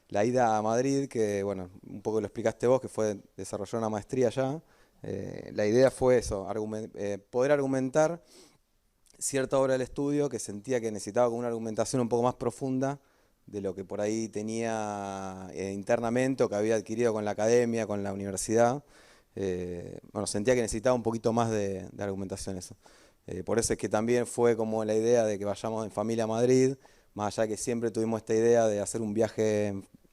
la ida a Madrid, que bueno, un poco lo explicaste vos, que fue desarrollar una maestría allá. La idea fue eso, poder argumentar cierta obra del estudio que sentía que necesitaba como una argumentación un poco más profunda de lo que por ahí tenía internamente o que había adquirido con la academia, con la universidad. Bueno, sentía que necesitaba un poquito más de argumentación eso. Por eso es que también fue como la idea de que vayamos en familia a Madrid, más allá de que siempre tuvimos esta idea de hacer un viaje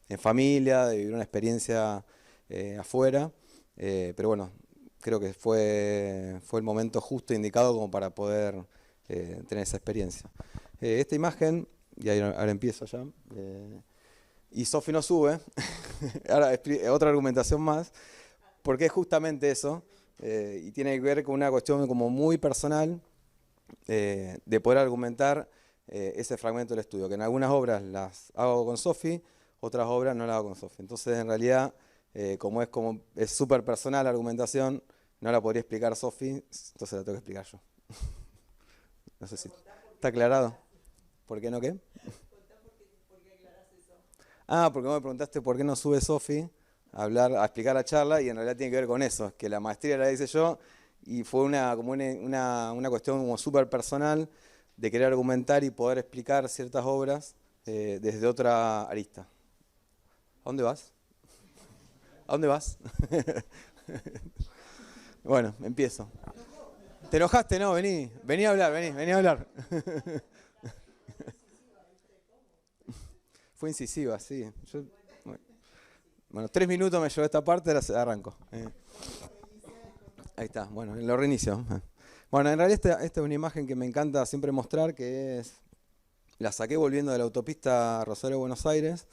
en familia, de vivir una experiencia afuera, pero bueno, creo que fue el momento justo indicado como para poder tener esa experiencia. Esta imagen, y ahora empiezo ya, y Sofi no sube, ahora otra argumentación más, porque es justamente eso, y tiene que ver con una cuestión como muy personal, de poder argumentar ese fragmento del estudio, que en algunas obras las hago con Sofi, otras obras no las hago con Sofi. Entonces, en realidad, como es súper personal la argumentación, no la podría explicar Sofi, entonces la tengo que explicar yo. No sé si está aclarado. ¿Por qué no qué? Porque vos me preguntaste por qué no sube Sofi a explicar la charla, y en realidad tiene que ver con eso, que la maestría la hice yo, y fue una cuestión como súper personal de querer argumentar y poder explicar ciertas obras desde otra arista. ¿A dónde vas? ¿A dónde vas? Bueno, empiezo. ¿Te enojaste? No, vení a hablar, vení a hablar. Fue incisiva, sí. Bueno, 3 minutos me llevó esta parte, ahora arranco. Ahí está, bueno, lo reinicio. Bueno, en realidad esta es una imagen que me encanta siempre mostrar, la saqué volviendo de la autopista Rosario-Buenos Aires,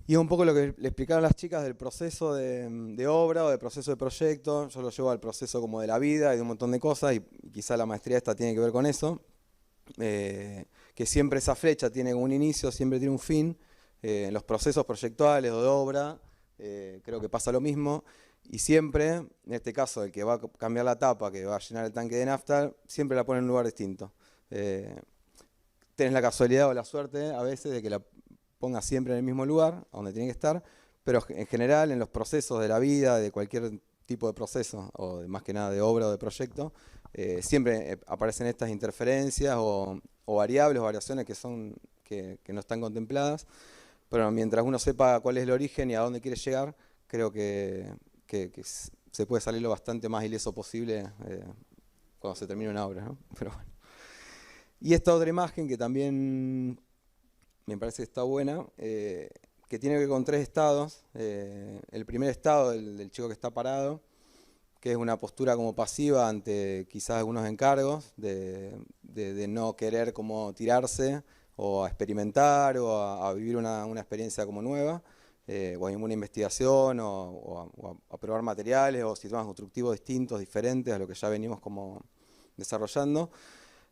y es un poco lo que le explicaron las chicas del proceso de obra o del proceso de proyecto. Yo lo llevo al proceso como de la vida y de un montón de cosas, y quizá la maestría esta tiene que ver con eso, que siempre esa flecha tiene un inicio, siempre tiene un fin. En los procesos proyectuales o de obra, creo que pasa lo mismo, y siempre, en este caso, el que va a cambiar la tapa, que va a llenar el tanque de nafta, siempre la pone en un lugar distinto. Tenés la casualidad o la suerte a veces de que la ponga siempre en el mismo lugar, donde tiene que estar, pero en general en los procesos de la vida, de cualquier tipo de proceso, o más que nada de obra o de proyecto, siempre aparecen estas interferencias o variables o variaciones que no están contempladas. Pero mientras uno sepa cuál es el origen y a dónde quiere llegar, creo que se puede salir lo bastante más ileso posible cuando se termine una obra, ¿no? Pero bueno. Y esta otra imagen que también me parece que está buena, que tiene que ver con 3 estados. El primer estado del chico que está parado, que es una postura como pasiva ante quizás algunos encargos, de no querer como tirarse o a experimentar o a vivir una experiencia como nueva. o a ninguna investigación, o a probar materiales o sistemas constructivos distintos, diferentes a lo que ya venimos como desarrollando.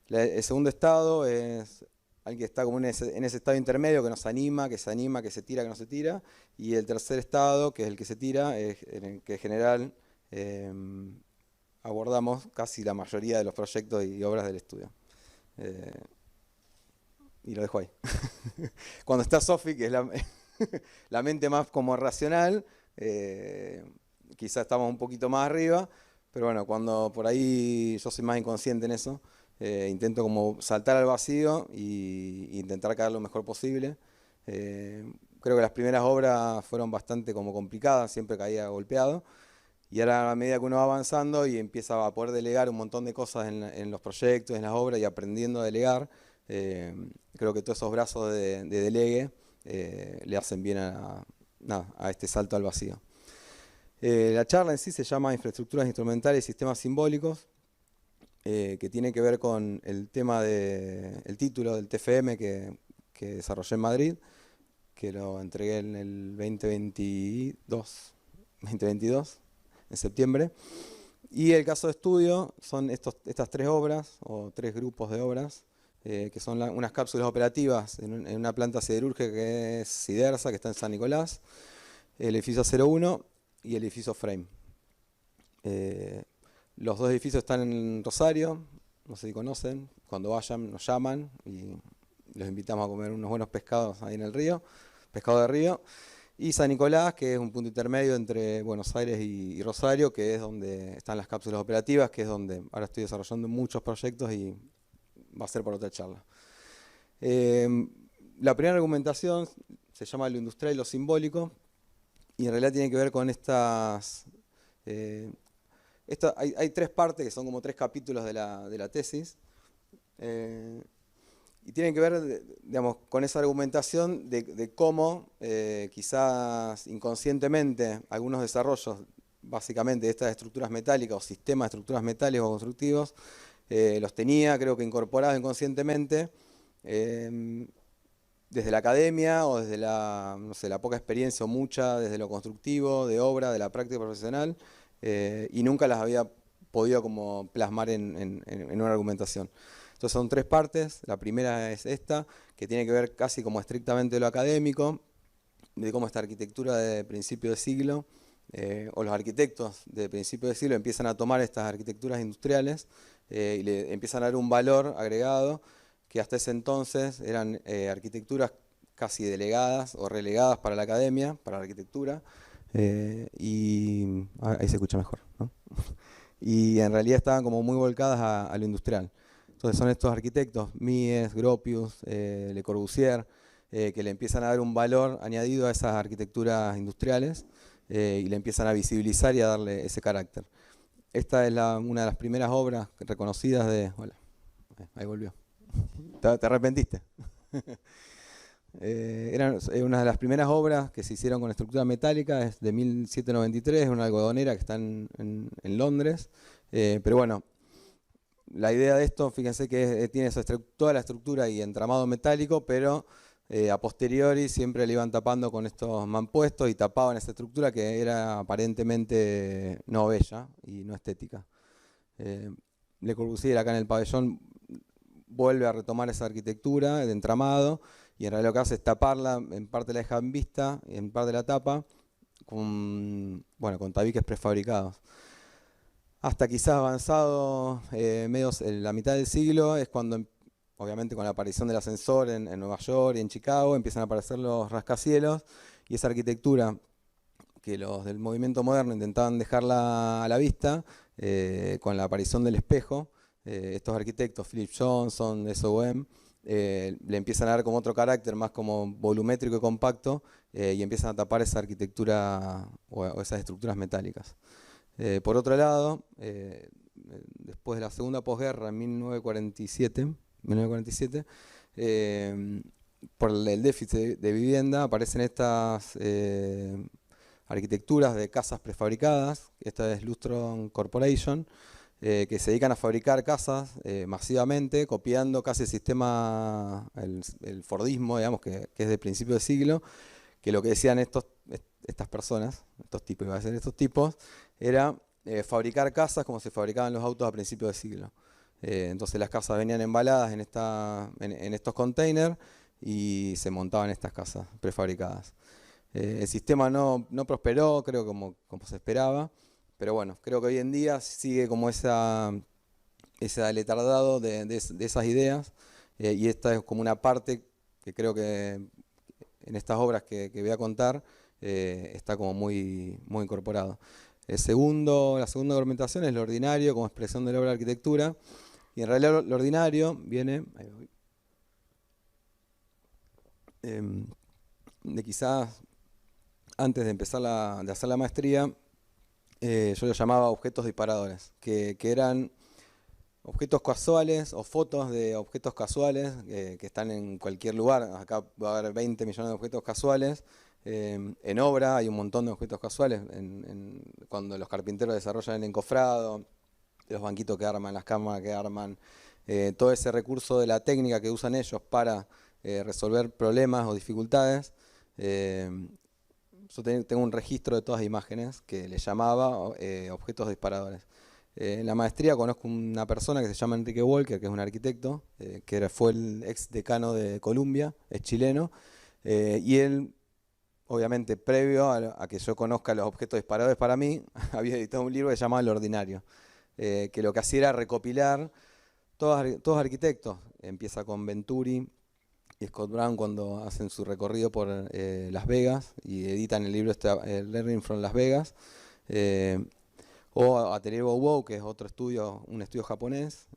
El segundo estado es alguien que está como en ese estado intermedio, que nos anima, que se tira, que no se tira. Y el tercer estado, que es el que se tira, es en el que en general abordamos casi la mayoría de los proyectos y obras del estudio. Y lo dejo ahí. Cuando está Sofi, que es la mente más como racional, quizás estamos un poquito más arriba, pero bueno, cuando por ahí yo soy más inconsciente en eso, intento como saltar al vacío e intentar caer lo mejor posible. Creo que las primeras obras fueron bastante como complicadas, siempre caía golpeado. Y ahora a medida que uno va avanzando y empieza a poder delegar un montón de cosas en los proyectos, en las obras y aprendiendo a delegar, creo que todos esos brazos de delegue le hacen bien a este salto al vacío. La charla en sí se llama Infraestructuras Instrumentales y Sistemas Simbólicos, que tiene que ver con el tema el título del TFM que desarrollé en Madrid, que lo entregué en el 2022, en septiembre. Y el caso de estudio son estas 3 obras, o 3 grupos de obras, que son unas cápsulas operativas en una planta siderúrgica que es Sidersa, que está en San Nicolás, el edificio 01 y el edificio Frame. Los 2 edificios están en Rosario, no sé si conocen, cuando vayan nos llaman y los invitamos a comer unos buenos pescados ahí en el río, pescado de río. Y San Nicolás, que es un punto intermedio entre Buenos Aires y Rosario, que es donde están las cápsulas operativas, que es donde ahora estoy desarrollando muchos proyectos y va a ser por otra charla. La primera argumentación se llama lo industrial y lo simbólico, y en realidad tiene que ver con estas... hay 3 partes, que son como 3 capítulos de la tesis, y tienen que ver, digamos, con esa argumentación de cómo quizás inconscientemente algunos desarrollos, básicamente de estas estructuras metálicas o sistemas de estructuras metálicas o constructivos, los tenía, creo que incorporados inconscientemente, desde la academia o desde no sé, la poca experiencia o mucha, desde lo constructivo, de obra, de la práctica profesional, y nunca las había podido como plasmar en una argumentación. Entonces son 3 partes. La primera es esta, que tiene que ver casi como estrictamente lo académico, de cómo esta arquitectura de principio de siglo, o los arquitectos de principio de siglo empiezan a tomar estas arquitecturas industriales y le empiezan a dar un valor agregado, que hasta ese entonces eran arquitecturas casi delegadas o relegadas para la academia, para la arquitectura, y ahí se escucha mejor, ¿no? Y en realidad estaban como muy volcadas a lo industrial. Entonces son estos arquitectos, Mies, Gropius, Le Corbusier, que le empiezan a dar un valor añadido a esas arquitecturas industriales y le empiezan a visibilizar y a darle ese carácter. Esta es una de las primeras obras reconocidas de... Hola, ahí volvió. ¿Te arrepentiste? Era una de las primeras obras que se hicieron con estructura metálica, es de 1793, es una algodonera que está en Londres, pero bueno, la idea de esto, fíjense que tiene toda la estructura y entramado metálico, pero a posteriori siempre le iban tapando con estos mampuestos y tapaban esa estructura que era aparentemente no bella y no estética. Le Corbusier acá en el pabellón vuelve a retomar esa arquitectura de entramado y en realidad lo que hace es taparla, en parte la deja en vista y en parte la tapa con tabiques prefabricados. Hasta quizás avanzado la mitad del siglo es cuando, obviamente con la aparición del ascensor en Nueva York y en Chicago, empiezan a aparecer los rascacielos y esa arquitectura que los del movimiento moderno intentaban dejarla a la vista, con la aparición del espejo, estos arquitectos, Philip Johnson, SOM, le empiezan a dar como otro carácter, más como volumétrico y compacto, y empiezan a tapar esa arquitectura o esas estructuras metálicas. Por otro lado, después de la segunda posguerra, en 1947, por el déficit de vivienda, aparecen estas arquitecturas de casas prefabricadas. Esta es Lustron Corporation, que se dedican a fabricar casas masivamente, copiando casi el sistema, el Fordismo, digamos, que es de principio de siglo, que lo que decían estas personas, estos tipos, iba a ser estos tipos, era fabricar casas como se fabricaban los autos a principios de siglo. Entonces las casas venían embaladas en estos containers y se montaban estas casas prefabricadas. El sistema no prosperó, creo, como se esperaba, pero bueno, creo que hoy en día sigue como ese aletardado de esas ideas, y esta es como una parte que creo que en estas obras que voy a contar está como muy incorporado. La segunda argumentación es lo ordinario como expresión de la obra de arquitectura, y en realidad lo ordinario viene de quizás antes de empezar de hacer la maestría. Yo lo llamaba objetos disparadores, que eran objetos casuales o fotos de objetos casuales que están en cualquier lugar. Acá va a haber 20 millones de objetos casuales. En obra hay un montón de objetos casuales. Cuando los carpinteros desarrollan el encofrado, los banquitos que arman, las camas que arman, todo ese recurso de la técnica que usan ellos para resolver problemas o dificultades. Yo tengo un registro de todas las imágenes que le llamaba objetos disparadores. En la maestría conozco una persona que se llama Enrique Walker, que es un arquitecto, que fue el ex decano de Columbia, es chileno, y él, obviamente, previo a que yo conozca los objetos disparadores para mí, había editado un libro que se llamaba Lo Ordinario, que lo que hacía era recopilar todos arquitectos. Empieza con Venturi y Scott Brown cuando hacen su recorrido por Las Vegas y editan el libro Learning from Las Vegas. O Atelier Bow, que es un estudio japonés,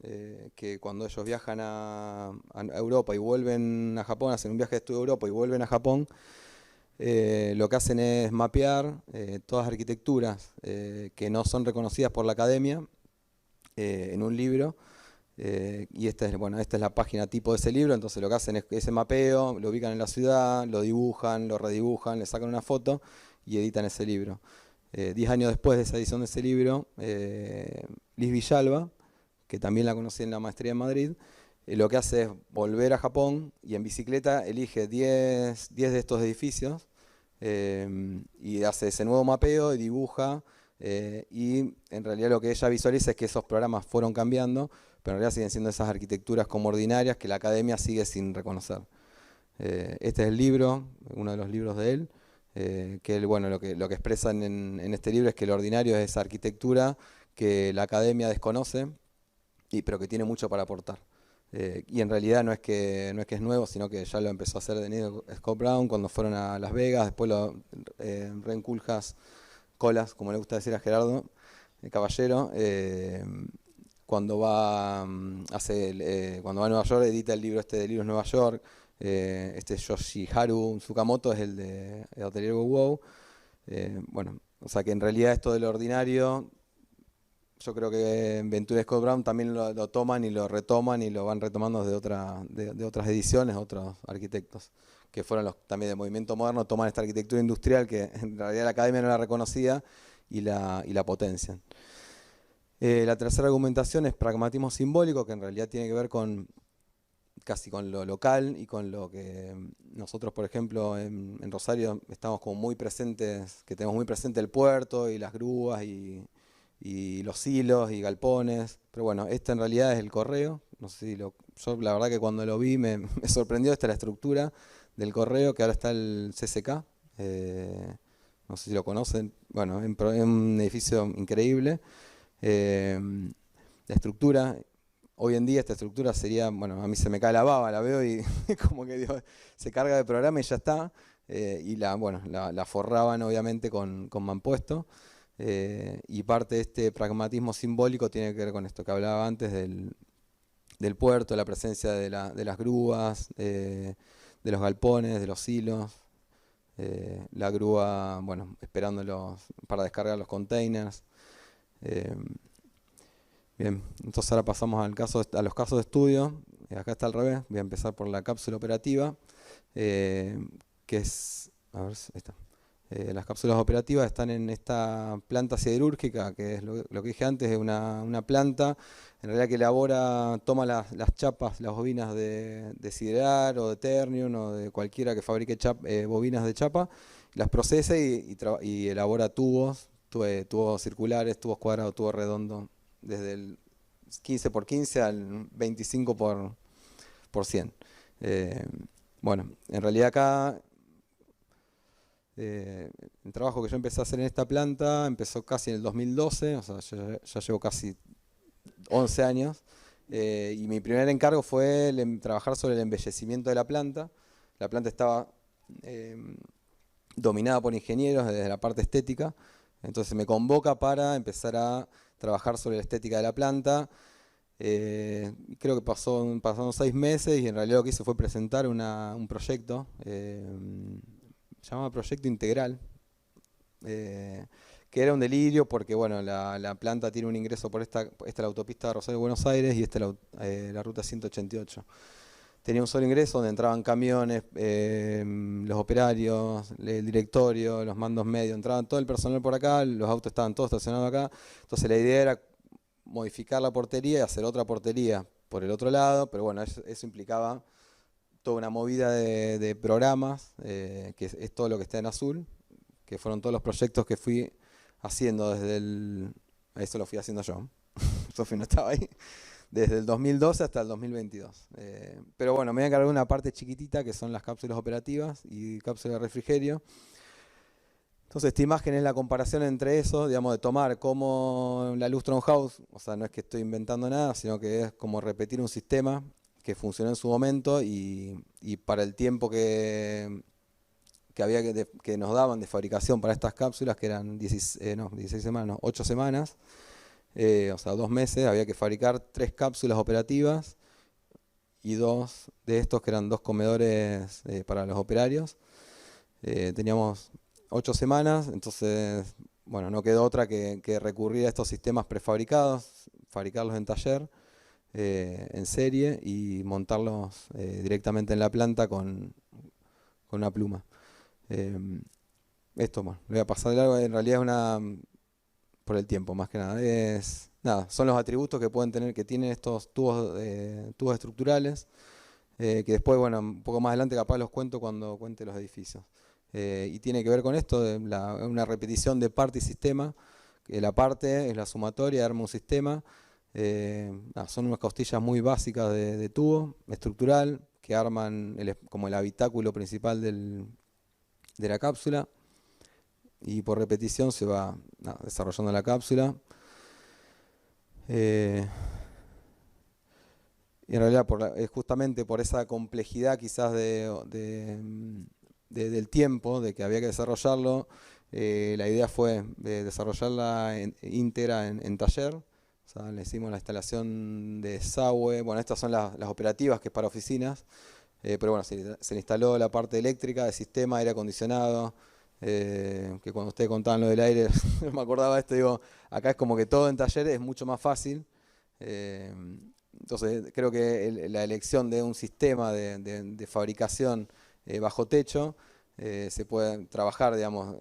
que cuando ellos viajan a Europa y vuelven a Japón, hacen un viaje de estudio a Europa y vuelven a Japón, lo que hacen es mapear todas las arquitecturas que no son reconocidas por la academia en un libro. Y esta es la página tipo de ese libro. Entonces lo que hacen es ese mapeo, lo ubican en la ciudad, lo dibujan, lo redibujan, le sacan una foto y editan ese libro. 10 años después de esa edición de ese libro, Liz Villalba, que también la conocí en la maestría en Madrid, lo que hace es volver a Japón y en bicicleta elige 10 de estos edificios y hace ese nuevo mapeo y dibuja, y en realidad lo que ella visualiza es que esos programas fueron cambiando, pero en realidad siguen siendo esas arquitecturas como ordinarias que la academia sigue sin reconocer. Este es el libro, uno de los libros de él. Que lo que expresan en este libro es que lo ordinario es esa arquitectura que la academia desconoce, pero que tiene mucho para aportar. Y en realidad no es que es nuevo, sino que ya lo empezó a hacer Denise Scott Brown cuando fueron a Las Vegas, después Ren Koolhaas, Colas, como le gusta decir a Gerardo, el caballero, cuando va a Nueva York, edita el libro de Libros Nueva York. Yoshiharu Tsukamoto es el de Atelier Bow. O sea que en realidad esto del ordinario, yo creo que Venturi y Scott Brown también lo toman y lo retoman y lo van retomando de otras ediciones, otros arquitectos que fueron los también del movimiento moderno, toman esta arquitectura industrial que en realidad la academia no la reconocía y la potencian. La tercera argumentación es pragmatismo simbólico, que en realidad tiene que ver casi con lo local y con lo que nosotros, por ejemplo, en Rosario estamos como muy presentes, que tenemos muy presente el puerto y las grúas y los hilos y galpones, pero bueno, este en realidad es el correo. No sé si yo la verdad que cuando lo vi me sorprendió. Esta es la estructura del correo, que ahora está el CCK, no sé si lo conocen, bueno, es un edificio increíble. La estructura, hoy en día esta estructura sería, a mí se me cae la baba, la veo y como que se carga de programa y ya está, y la forraban obviamente con mampuesto, y parte de este pragmatismo simbólico tiene que ver con esto que hablaba antes del puerto, la presencia de las grúas, de los galpones, de los hilos, la grúa, esperándolos para descargar los containers. Bien, entonces ahora pasamos a los casos de estudio. Acá está al revés, voy a empezar por la cápsula operativa, que es, a ver, ahí está. Las cápsulas operativas están en esta planta siderúrgica, que es lo que dije antes, es una planta en realidad que elabora, toma las chapas, las bobinas de Siderar o de Ternium o de cualquiera que fabrique bobinas de chapa, las procesa y elabora tubos circulares, tubos cuadrados, tubos redondos, desde el 15x15 al 25x100. Bueno, en realidad acá el trabajo que yo empecé a hacer en esta planta empezó casi en el 2012, o sea, ya llevo casi 11 años, y mi primer encargo fue trabajar sobre el embellecimiento de la planta. La planta estaba dominada por ingenieros desde la parte estética, entonces me convoca para empezar a trabajar sobre la estética de la planta. Creo que pasaron 6 meses y en realidad lo que hice fue presentar un proyecto, llamado Proyecto Integral, que era un delirio porque bueno, la planta tiene un ingreso por esta es la autopista de Rosario Buenos Aires y esta es la ruta 188. Tenía un solo ingreso donde entraban camiones, los operarios, el directorio, los mandos medios, entraban todo el personal por acá, los autos estaban todos estacionados acá. Entonces la idea era modificar la portería y hacer otra portería por el otro lado, pero bueno, eso implicaba toda una movida de programas, que es todo lo que está en azul, que fueron todos los proyectos que fui haciendo eso lo fui haciendo yo, Sofi no estaba ahí, desde el 2012 hasta el 2022. Pero bueno, me voy a encargar de una parte chiquitita que son las cápsulas operativas y cápsulas de refrigerio. Entonces esta imagen es la comparación entre eso, digamos, de tomar como la Lustron House, o sea, no es que estoy inventando nada, sino que es como repetir un sistema que funcionó en su momento y para el tiempo que nos daban de fabricación para estas cápsulas, que eran 16 semanas, no, 8 semanas, o sea, 2 meses, había que fabricar 3 cápsulas operativas y 2 de estos que eran 2 comedores para los operarios. Teníamos 8 semanas, entonces, bueno, no quedó otra que recurrir a estos sistemas prefabricados, fabricarlos en taller, en serie y montarlos directamente en la planta con una pluma. Esto, bueno, le voy a pasar de largo, en realidad es por el tiempo más que nada, son los atributos que tienen estos tubos estructurales, que después, bueno, un poco más adelante capaz los cuento cuando cuente los edificios. Y tiene que ver con esto, de una repetición de parte y sistema, que la parte es la sumatoria, arma un sistema. Son unas costillas muy básicas de tubo estructural que arman como el habitáculo principal de la cápsula, y por repetición se va desarrollando la cápsula. Y en realidad justamente por esa complejidad quizás del tiempo, de que había que desarrollarlo, la idea fue de desarrollarla íntegra en taller. O sea, le hicimos la instalación de desagüe. Bueno, estas son las operativas, que es para oficinas, pero bueno, se le instaló la parte eléctrica, de sistema, aire acondicionado, que cuando ustedes contaban lo del aire, me acordaba de esto, digo, acá es como que todo en taller es mucho más fácil. Entonces creo que la elección de un sistema de fabricación bajo techo se puede trabajar, digamos,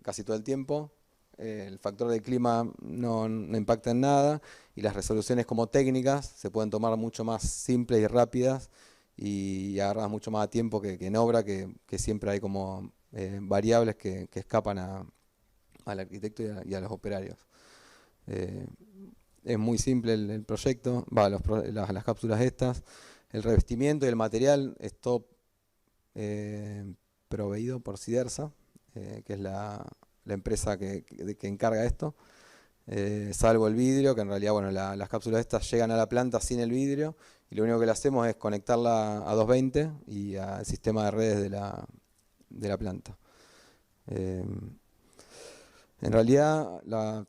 casi todo el tiempo. El factor del clima no impacta en nada y las resoluciones como técnicas se pueden tomar mucho más simples y rápidas y agarras mucho más a tiempo que en obra, que siempre hay como variables que escapan al arquitecto y a los operarios. Es muy simple el proyecto, las cápsulas estas, el revestimiento y el material es todo proveído por Sidersa, que es la empresa que encarga esto, salvo el vidrio, que en realidad, bueno, las cápsulas estas llegan a la planta sin el vidrio y lo único que le hacemos es conectarla a 220 y al sistema de redes de la planta. En realidad,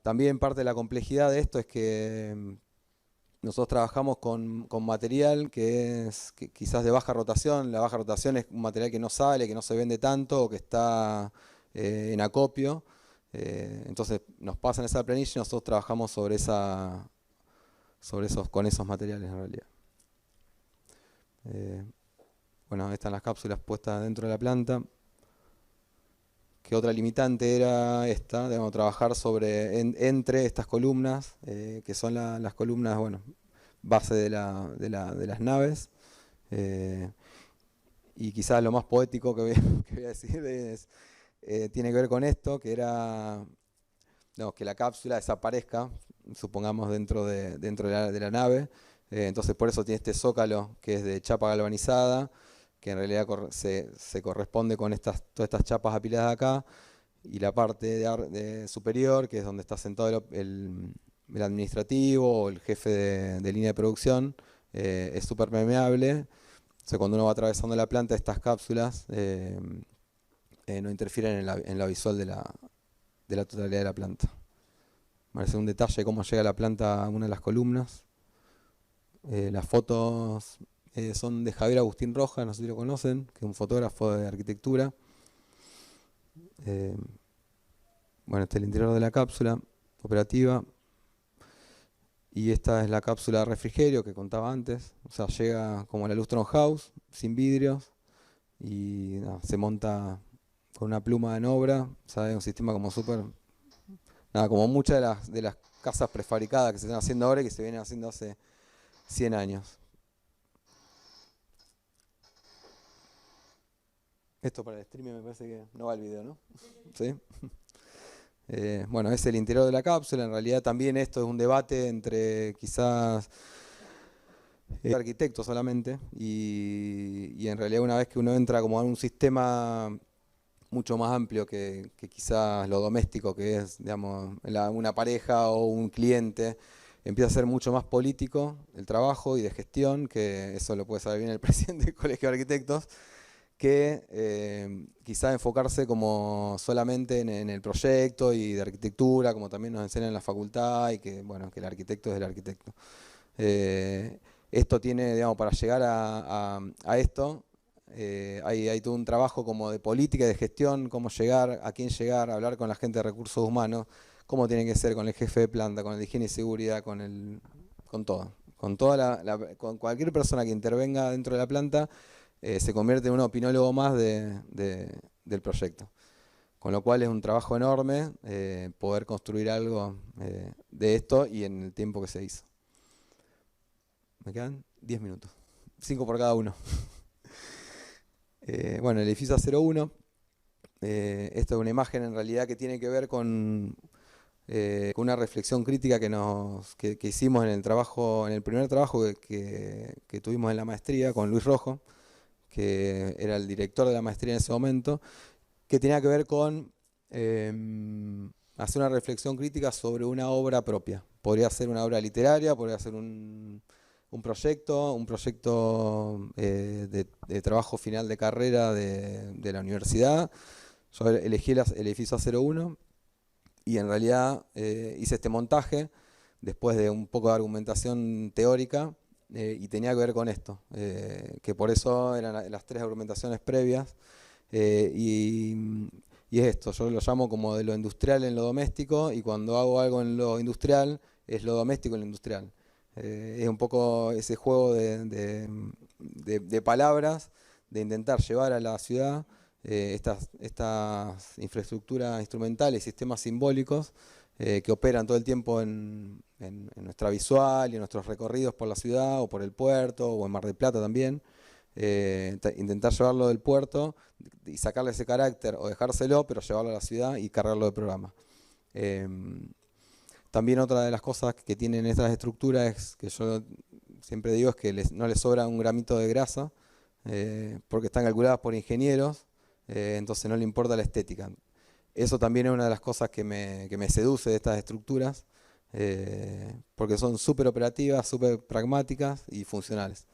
también parte de la complejidad de esto es que nosotros trabajamos con material que es quizás de baja rotación. La baja rotación es un material que no sale, que no se vende tanto o que está en acopio. Entonces nos pasan esa planilla y nosotros trabajamos con esos materiales en realidad. Bueno, ahí están las cápsulas puestas dentro de la planta. Bueno, esta es la parte de la que otra limitante era esta, digamos, trabajar sobre entre estas columnas, que son las columnas, bueno, base de las naves. Y quizás lo más poético que voy a decir tiene que ver con esto, que era que la cápsula desaparezca, supongamos, dentro de la nave. Entonces por eso tiene este zócalo que es de chapa galvanizada, que en realidad se corresponde con todas estas chapas apiladas acá, y la parte superior, que es donde está sentado el administrativo o el jefe de línea de producción, es súper permeable. O sea, cuando uno va atravesando la planta, estas cápsulas no interfieren en la visual de la totalidad de la planta. Me parece un detalle de cómo llega la planta a una de las columnas. Las fotos son de Javier Agustín Rojas, no sé si lo conocen, que es un fotógrafo de arquitectura. Bueno, este es el interior de la cápsula operativa. Y esta es la cápsula de refrigerio que contaba antes. O sea, llega como la Lustron House, sin vidrios, y se monta con una pluma en obra. O sea, es un sistema como como muchas de las casas prefabricadas que se están haciendo ahora y que se vienen haciendo hace 100 años. Esto para el streaming me parece que no va el video, ¿no? ¿Sí? Bueno, es el interior de la cápsula. En realidad también esto es un debate entre quizás arquitectos solamente, y en realidad una vez que uno entra como a un sistema mucho más amplio que quizás lo doméstico, que es, digamos, una pareja o un cliente, empieza a ser mucho más político el trabajo y de gestión, que eso lo puede saber bien el presidente del Colegio de Arquitectos, que quizás enfocarse como solamente en el proyecto y de arquitectura, como también nos enseñan en la facultad, y que, bueno, que el arquitecto es el arquitecto. Esto tiene, digamos, para llegar a esto, hay todo un trabajo como de política y de gestión, cómo llegar, a quién llegar, hablar con la gente de recursos humanos, cómo tiene que ser con el jefe de planta, con el de higiene y seguridad, con todo. Con cualquier persona que intervenga dentro de la planta, se convierte en un opinólogo más del proyecto. Con lo cual es un trabajo enorme poder construir algo de esto y en el tiempo que se hizo. Me quedan 10 minutos, 5 por cada uno. Bueno, el edificio A01, esta es una imagen en realidad que tiene que ver con una reflexión crítica que hicimos en el primer trabajo que tuvimos en la maestría con Luis Rojo, que era el director de la maestría en ese momento, que tenía que ver con hacer una reflexión crítica sobre una obra propia. Podría ser una obra literaria, podría ser un proyecto de trabajo final de carrera de la universidad. Yo elegí el edificio A01 y en realidad hice este montaje después de un poco de argumentación teórica, y tenía que ver con esto, que por eso eran las 3 argumentaciones previas, y es esto, yo lo llamo como de lo industrial en lo doméstico, y cuando hago algo en lo industrial, es lo doméstico en lo industrial. Es un poco ese juego de palabras, de intentar llevar a la ciudad estas infraestructuras instrumentales, sistemas simbólicos, que operan todo el tiempo en nuestra visual y en nuestros recorridos por la ciudad o por el puerto o en Mar del Plata también. Intentar llevarlo del puerto y sacarle ese carácter o dejárselo, pero llevarlo a la ciudad y cargarlo de programa. También otra de las cosas que tienen estas estructuras es que yo siempre digo es que no les sobra un gramito de grasa, porque están calculadas por ingenieros, entonces no le importa la estética. Eso también es una de las cosas que me seduce de estas estructuras, porque son súper operativas, súper pragmáticas y funcionales.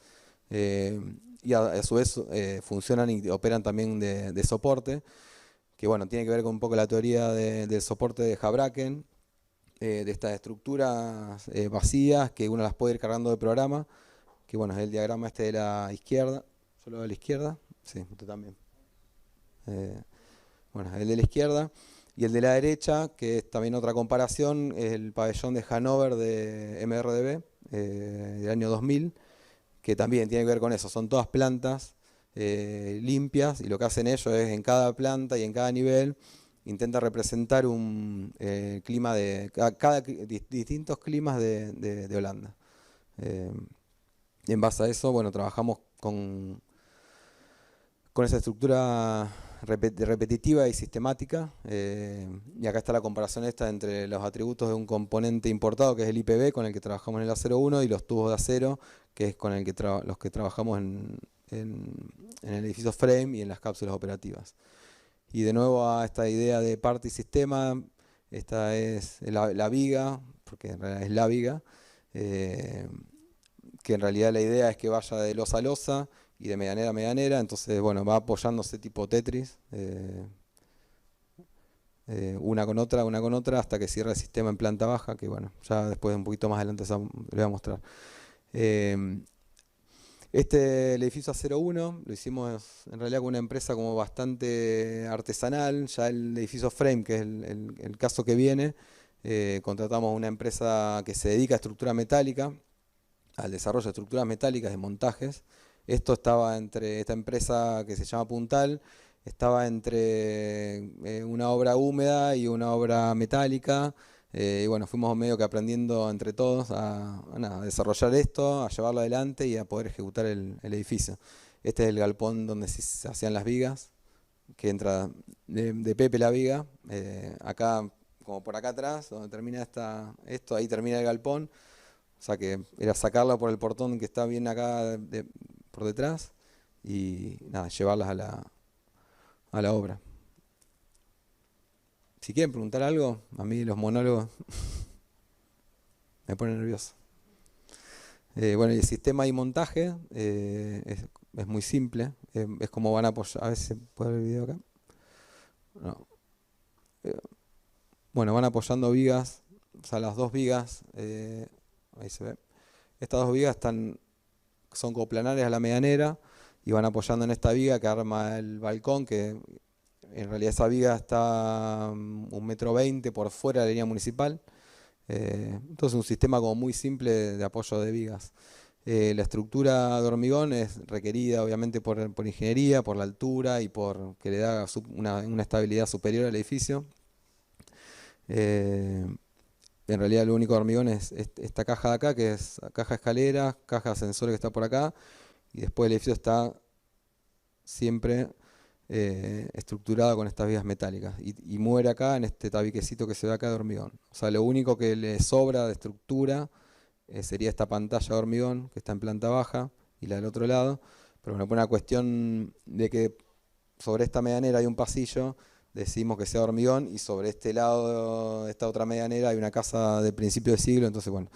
Y a su vez funcionan y operan también de soporte, que bueno, tiene que ver con un poco la teoría del soporte de Houbraken, de estas estructuras vacías que uno las puede ir cargando de programa, que bueno, es el diagrama este de la izquierda. Yo lo veo a la izquierda, sí, usted también. Bueno, el de la izquierda. Y el de la derecha, que es también otra comparación, es el pabellón de Hannover de MRDB, del año 2000, que también tiene que ver con eso. Son todas plantas limpias, y lo que hacen ellos es en cada planta y en cada nivel intenta representar un clima de distintos climas de Holanda. Y en base a eso, bueno, trabajamos con esa estructura repetitiva y sistemática. Y acá está la comparación esta entre los atributos de un componente importado, que es el IPB, con el que trabajamos en el A01, y los tubos de acero, que es con los que trabajamos en el edificio frame y en las cápsulas operativas. Y de nuevo a esta idea de parte y sistema, esta es la viga, porque en realidad es la viga, que en realidad la idea es que vaya de losa a losa y de medianera a medianera, entonces bueno, va apoyándose tipo Tetris, una con otra, hasta que cierra el sistema en planta baja, que bueno, ya después un poquito más adelante les voy a mostrar. El edificio A01 lo hicimos en realidad con una empresa como bastante artesanal. Ya el edificio frame, que es el caso que viene, contratamos una empresa que se dedica a estructura metálica, al desarrollo de estructuras metálicas de montajes. Esto estaba entre esta empresa que se llama Puntal, estaba entre una obra húmeda y una obra metálica. Y bueno, fuimos medio que aprendiendo entre todos a desarrollar esto, a llevarlo adelante y a poder ejecutar el edificio. Este es el galpón donde se hacían las vigas, que entra de Pepe la viga. Acá, como por acá atrás, donde termina esto, ahí termina el galpón. O sea que era sacarla por el portón que está bien acá por detrás y nada, llevarlas a la obra. Si quieren preguntar algo, a mí los monólogos me ponen nervioso. Bueno, y el sistema y montaje es muy simple. Es como van a apoyar. A ver si se puede ver el video acá. No. Bueno, van apoyando vigas. O sea, las dos vigas. Ahí se ve. Estas dos vigas son coplanares a la medianera y van apoyando en esta viga que arma el balcón, que en realidad esa viga está 1,20 m por fuera de la línea municipal. Entonces un sistema como muy simple de apoyo de vigas. La estructura de hormigón es requerida obviamente por ingeniería, por la altura y por que le da una estabilidad superior al edificio. En realidad lo único de hormigón es esta caja de acá, que es caja de escalera, caja de ascensores que está por acá, y después el edificio está siempre estructurado con estas vigas metálicas y muere acá en este tabiquecito que se ve acá de hormigón. O sea, lo único que le sobra de estructura sería esta pantalla de hormigón que está en planta baja y la del otro lado, pero bueno, por una cuestión de que sobre esta medianera hay un pasillo, decimos que sea hormigón, y sobre este lado de esta otra medianera hay una casa de principio de siglo, entonces bueno,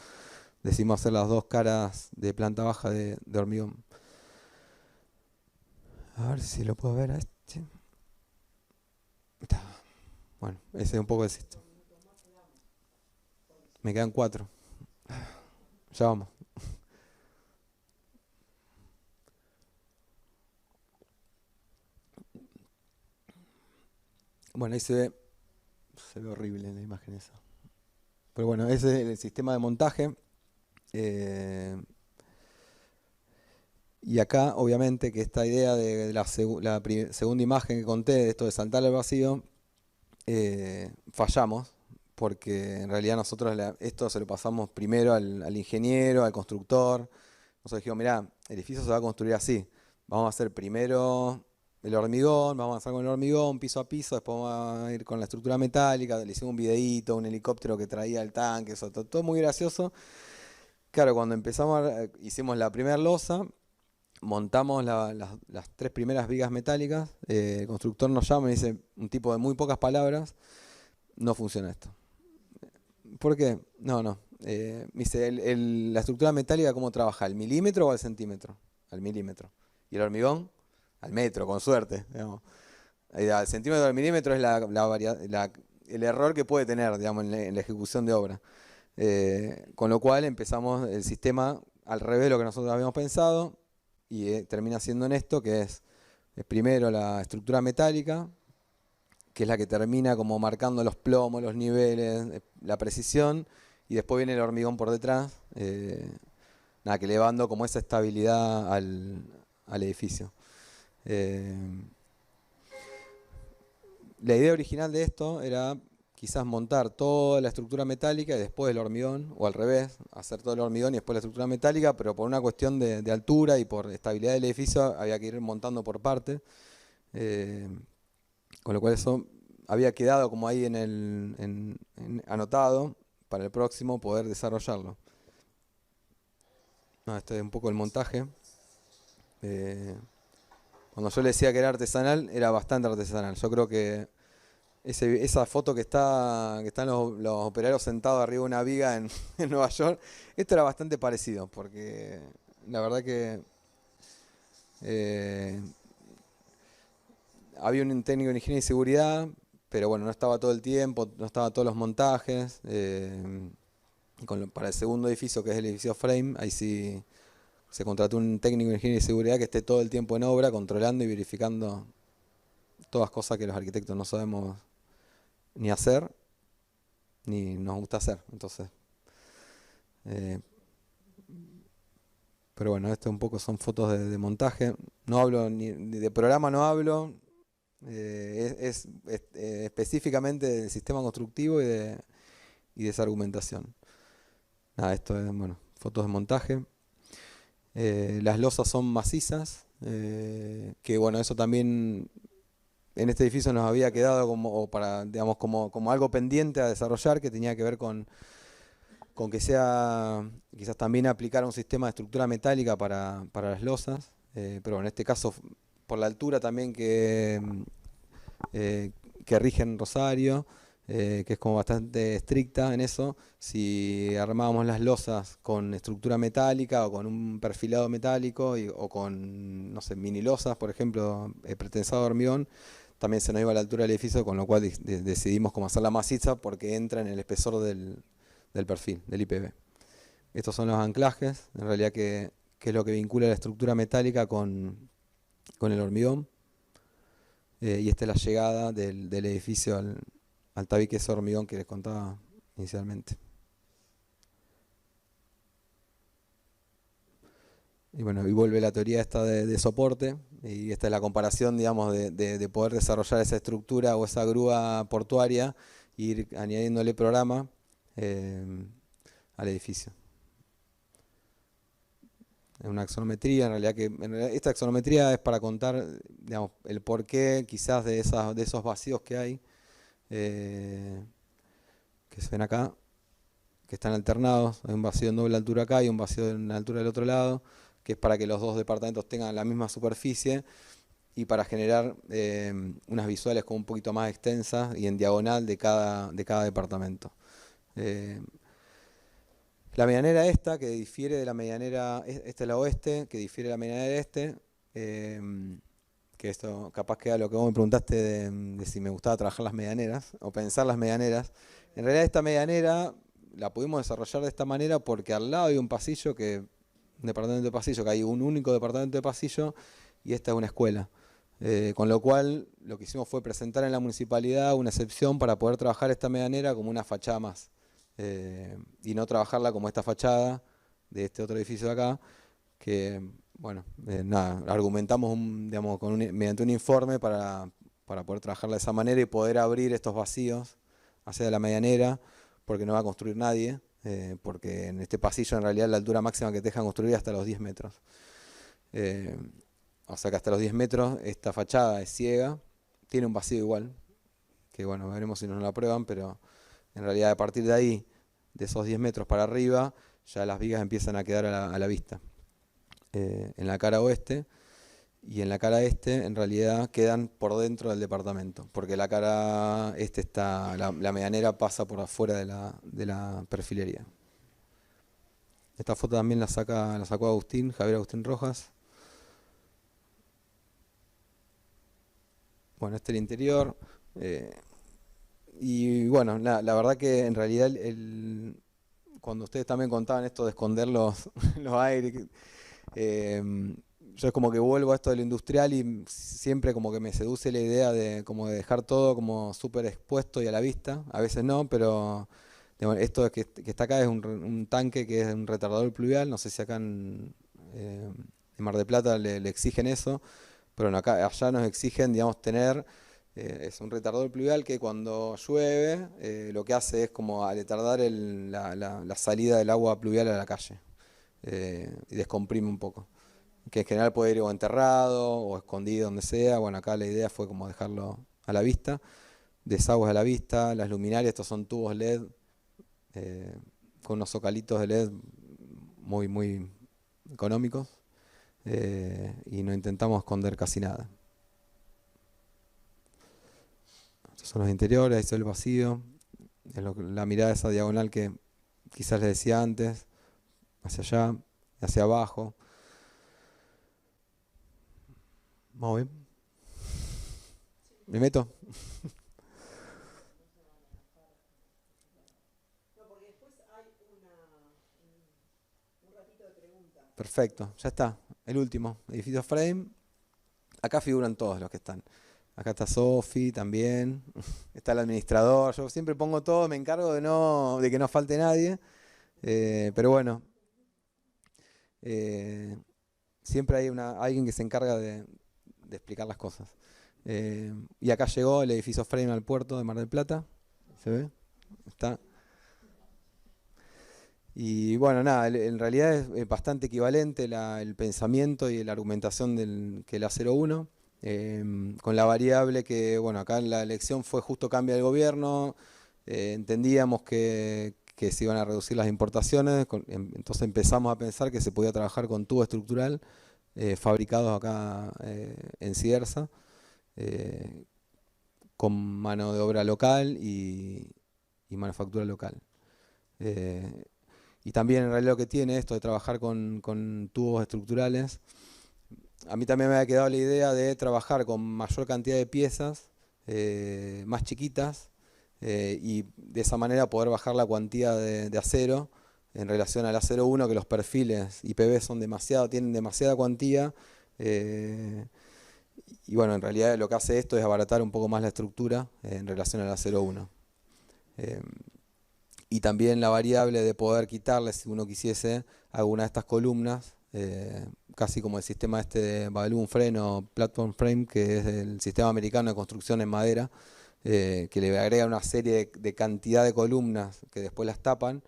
decimos hacer las dos caras de planta baja de hormigón. A ver si lo puedo ver a este. Bueno, ese es un poco el sistema. Me quedan 4. Ya vamos. Bueno, ahí se ve horrible en la imagen esa. Pero bueno, ese es el sistema de montaje. Y acá, obviamente, que esta idea de la segunda imagen que conté, de esto de saltar al vacío, fallamos, porque en realidad nosotros esto se lo pasamos primero al ingeniero, al constructor. Nosotros dijimos, mirá, el edificio se va a construir así. Vamos a hacer primero el hormigón, vamos a avanzar con el hormigón, piso a piso, después vamos a ir con la estructura metálica. Le hicimos un videíto, un helicóptero que traía el tanque, eso, todo muy gracioso. Claro, cuando hicimos la primera losa, montamos las 3 primeras vigas metálicas, el constructor nos llama y dice, un tipo de muy pocas palabras, no funciona esto. ¿Por qué? No. Me dice, la estructura metálica, ¿cómo trabaja? ¿Al milímetro o al centímetro? Al milímetro. ¿Y el hormigón? Al metro, con suerte. Digamos. Al centímetro o al milímetro es el error que puede tener, digamos, en la ejecución de obra. Con lo cual empezamos el sistema al revés de lo que nosotros habíamos pensado, y termina siendo en esto, que es primero la estructura metálica, que es la que termina como marcando los plomos, los niveles, la precisión, y después viene el hormigón por detrás, que le va dando como esa estabilidad al edificio. La idea original de esto era quizás montar toda la estructura metálica y después el hormigón, o al revés, hacer todo el hormigón y después la estructura metálica, pero por una cuestión de altura y por estabilidad del edificio había que ir montando por partes, con lo cual eso había quedado como ahí anotado para el próximo poder desarrollarlo. Este es un poco el montaje. Cuando yo le decía que era artesanal, era bastante artesanal. Yo creo que esa foto que están los operarios sentados arriba de una viga en Nueva York, esto era bastante parecido, porque la verdad que había un técnico de ingeniería y seguridad, pero bueno, no estaba todo el tiempo, no estaba todos los montajes. Para el segundo edificio, que es el edificio Frame, ahí sí se contrató un técnico de ingeniería y seguridad que esté todo el tiempo en obra, controlando y verificando todas cosas que los arquitectos no sabemos ni hacer, ni nos gusta hacer. Entonces, pero bueno, esto un poco son fotos de montaje. No hablo ni de programa, no hablo. Es específicamente del sistema constructivo y de esa argumentación. Nada, esto es, bueno, fotos de montaje. Las losas son macizas, que bueno, eso también en este edificio nos había quedado como algo pendiente a desarrollar, que tenía que ver con que sea, quizás también aplicar un sistema de estructura metálica para las losas, pero en este caso por la altura también que rige en Rosario, que es como bastante estricta en eso. Si armábamos las losas con estructura metálica o con un perfilado metálico o con, no sé, mini losas, por ejemplo, pretensado de hormigón, también se nos iba a la altura del edificio, con lo cual decidimos cómo hacerla maciza porque entra en el espesor del perfil, del IPB. Estos son los anclajes, en realidad que es lo que vincula la estructura metálica con el hormigón. Y esta es la llegada del edificio al tabique ese hormigón que les contaba inicialmente. Y bueno, y vuelve la teoría esta de soporte, y esta es la comparación, digamos, de poder desarrollar esa estructura o esa grúa portuaria e ir añadiéndole programa al edificio. Es una axonometría, en realidad esta axonometría es para contar, digamos, el porqué quizás de esos vacíos que hay, que se ven acá, que están alternados. Hay un vacío en doble altura acá y un vacío en la altura del otro lado, que es para que los dos departamentos tengan la misma superficie y para generar unas visuales como un poquito más extensas y en diagonal de cada departamento. La medianera esta, que difiere de la medianera, esta es la oeste, que difiere de la medianera este, que esto capaz que era lo que vos me preguntaste de si me gustaba trabajar las medianeras o pensar las medianeras. En realidad esta medianera la pudimos desarrollar de esta manera porque al lado hay un pasillo, un departamento de pasillo, que hay un único departamento de pasillo y esta es una escuela. Con lo cual lo que hicimos fue presentar en la municipalidad una excepción para poder trabajar esta medianera como una fachada más. Y no trabajarla como esta fachada de este otro edificio de acá, que bueno, nada, argumentamos digamos, mediante un informe para poder trabajarla de esa manera y poder abrir estos vacíos hacia la medianera, porque no va a construir nadie, porque en este pasillo en realidad la altura máxima que te dejan construir es hasta los 10 metros. O sea que hasta los 10 metros esta fachada es ciega, tiene un vacío igual, que bueno, veremos si nos lo aprueban, pero en realidad a partir de ahí, de esos 10 metros para arriba, ya las vigas empiezan a quedar a la vista. En la cara oeste y en la cara este en realidad quedan por dentro del departamento, porque la cara este la medianera pasa por afuera de la perfilería. Esta foto también la sacó Javier Agustín Rojas. Bueno, este es el interior. Y bueno, la verdad que en realidad cuando ustedes también contaban esto de esconder los aires, yo es como que vuelvo a esto de lo industrial y siempre como que me seduce la idea de dejar todo como súper expuesto y a la vista. A veces no, pero digamos, esto que está acá es un tanque que es un retardador pluvial. No sé si acá en Mar del Plata le exigen eso, pero allá nos exigen, digamos, tener Es un retardador pluvial que cuando llueve lo que hace es como retardar la salida del agua pluvial a la calle y descomprime un poco. Que en general puede ir o enterrado o escondido donde sea. Bueno, acá la idea fue como dejarlo a la vista. Desagües a la vista, las luminarias, estos son tubos LED con unos zocalitos de LED muy, muy económicos y no intentamos esconder casi nada. Estos son los interiores, ahí está el vacío, la mirada esa diagonal que quizás les decía antes, hacia allá, hacia abajo. Vamos bien. ¿Me meto? Perfecto, ya está. El último, edificio Frame. Acá figuran todos los que están. Acá está Sofi también. Está el administrador. Yo siempre pongo todo, me encargo de que no falte nadie. Pero bueno, siempre hay alguien que se encarga de explicar las cosas. Y acá llegó el edificio Frame al puerto de Mar del Plata. ¿Se ve? Está. Y bueno, nada, en realidad es bastante equivalente el pensamiento y la argumentación que el A01, con la variable que, bueno, acá en la elección fue justo cambio del gobierno, entendíamos que se iban a reducir las importaciones, entonces empezamos a pensar que se podía trabajar con tubo estructural fabricados acá en Cierza, con mano de obra local y manufactura local. Y también en realidad lo que tiene esto de trabajar con tubos estructurales, a mí también me había quedado la idea de trabajar con mayor cantidad de piezas, más chiquitas, y de esa manera poder bajar la cuantía de acero en relación al acero 1, que los perfiles IPV tienen demasiada cuantía, y bueno, en realidad lo que hace esto es abaratar un poco más la estructura en relación al acero 1. Y también la variable de poder quitarle, si uno quisiese, alguna de estas columnas, casi como el sistema este de balloon frame o platform frame, que es el sistema americano de construcción en madera, que le agrega una serie de cantidad de columnas que después las tapan,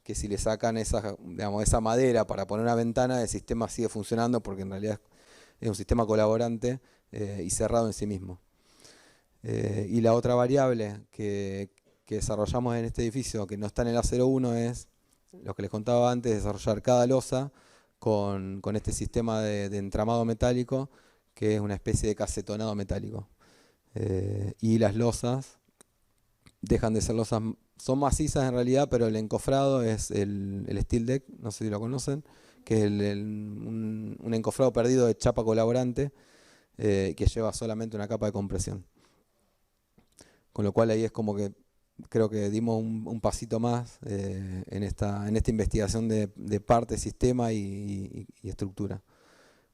que si le sacan esa madera para poner una ventana, el sistema sigue funcionando porque en realidad es un sistema colaborante y cerrado en sí mismo. Y la otra variable que desarrollamos en este edificio, que no está en el A01, es lo que les contaba antes, desarrollar cada losa con este sistema de entramado metálico, que es una especie de casetonado metálico. Y las losas dejan de ser losas, son macizas en realidad, pero el encofrado es el steel deck, no sé si lo conocen, que es un encofrado perdido de chapa colaborante que lleva solamente una capa de compresión. Con lo cual ahí es como que creo que dimos un pasito más en esta investigación de parte, sistema y estructura.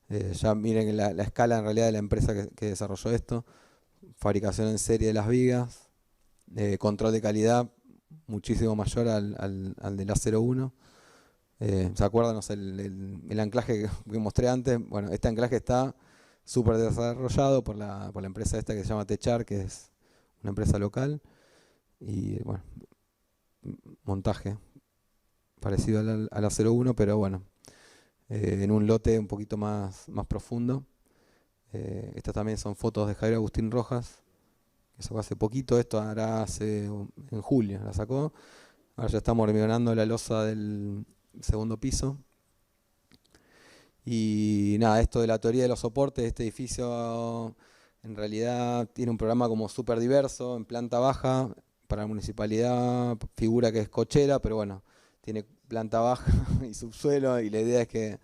Ya miren la escala en realidad de la empresa que desarrolló esto, fabricación en serie de las vigas, control de calidad muchísimo mayor al del A01. ¿Se acuerdan? No sé, el anclaje que mostré antes? Bueno, este anclaje está súper desarrollado por la empresa esta que se llama Techar, que es una empresa local. Y bueno, montaje parecido al A01, pero bueno, en un lote un poquito más profundo. Estas también son fotos de Javier Agustín Rojas, que sacó hace poquito, esto hará en julio, la sacó. Ahora ya estamos hormigonando la losa del segundo piso. Y nada, esto de la teoría de los soportes, este edificio en realidad tiene un programa como súper diverso, en planta baja. Para la municipalidad figura que es cochera, pero bueno, tiene planta baja y subsuelo, y la idea es que en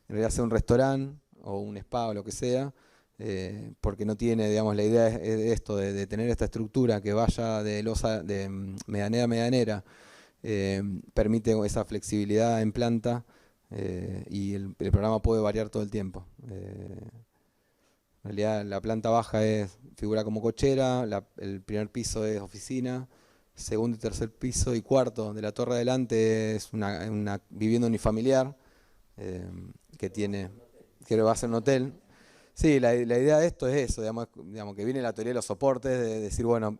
realidad sea un restaurante o un spa o lo que sea, porque no tiene, digamos, la idea es esto, de tener esta estructura que vaya de losa, de medianera a medianera, permite esa flexibilidad en planta, y el programa puede variar todo el tiempo. En realidad la planta baja figura como cochera, el primer piso es oficina, segundo y tercer piso y cuarto de la torre adelante es una vivienda unifamiliar que va a ser un hotel. Sí, la idea de esto es eso, digamos, que viene la teoría de los soportes, de decir, bueno,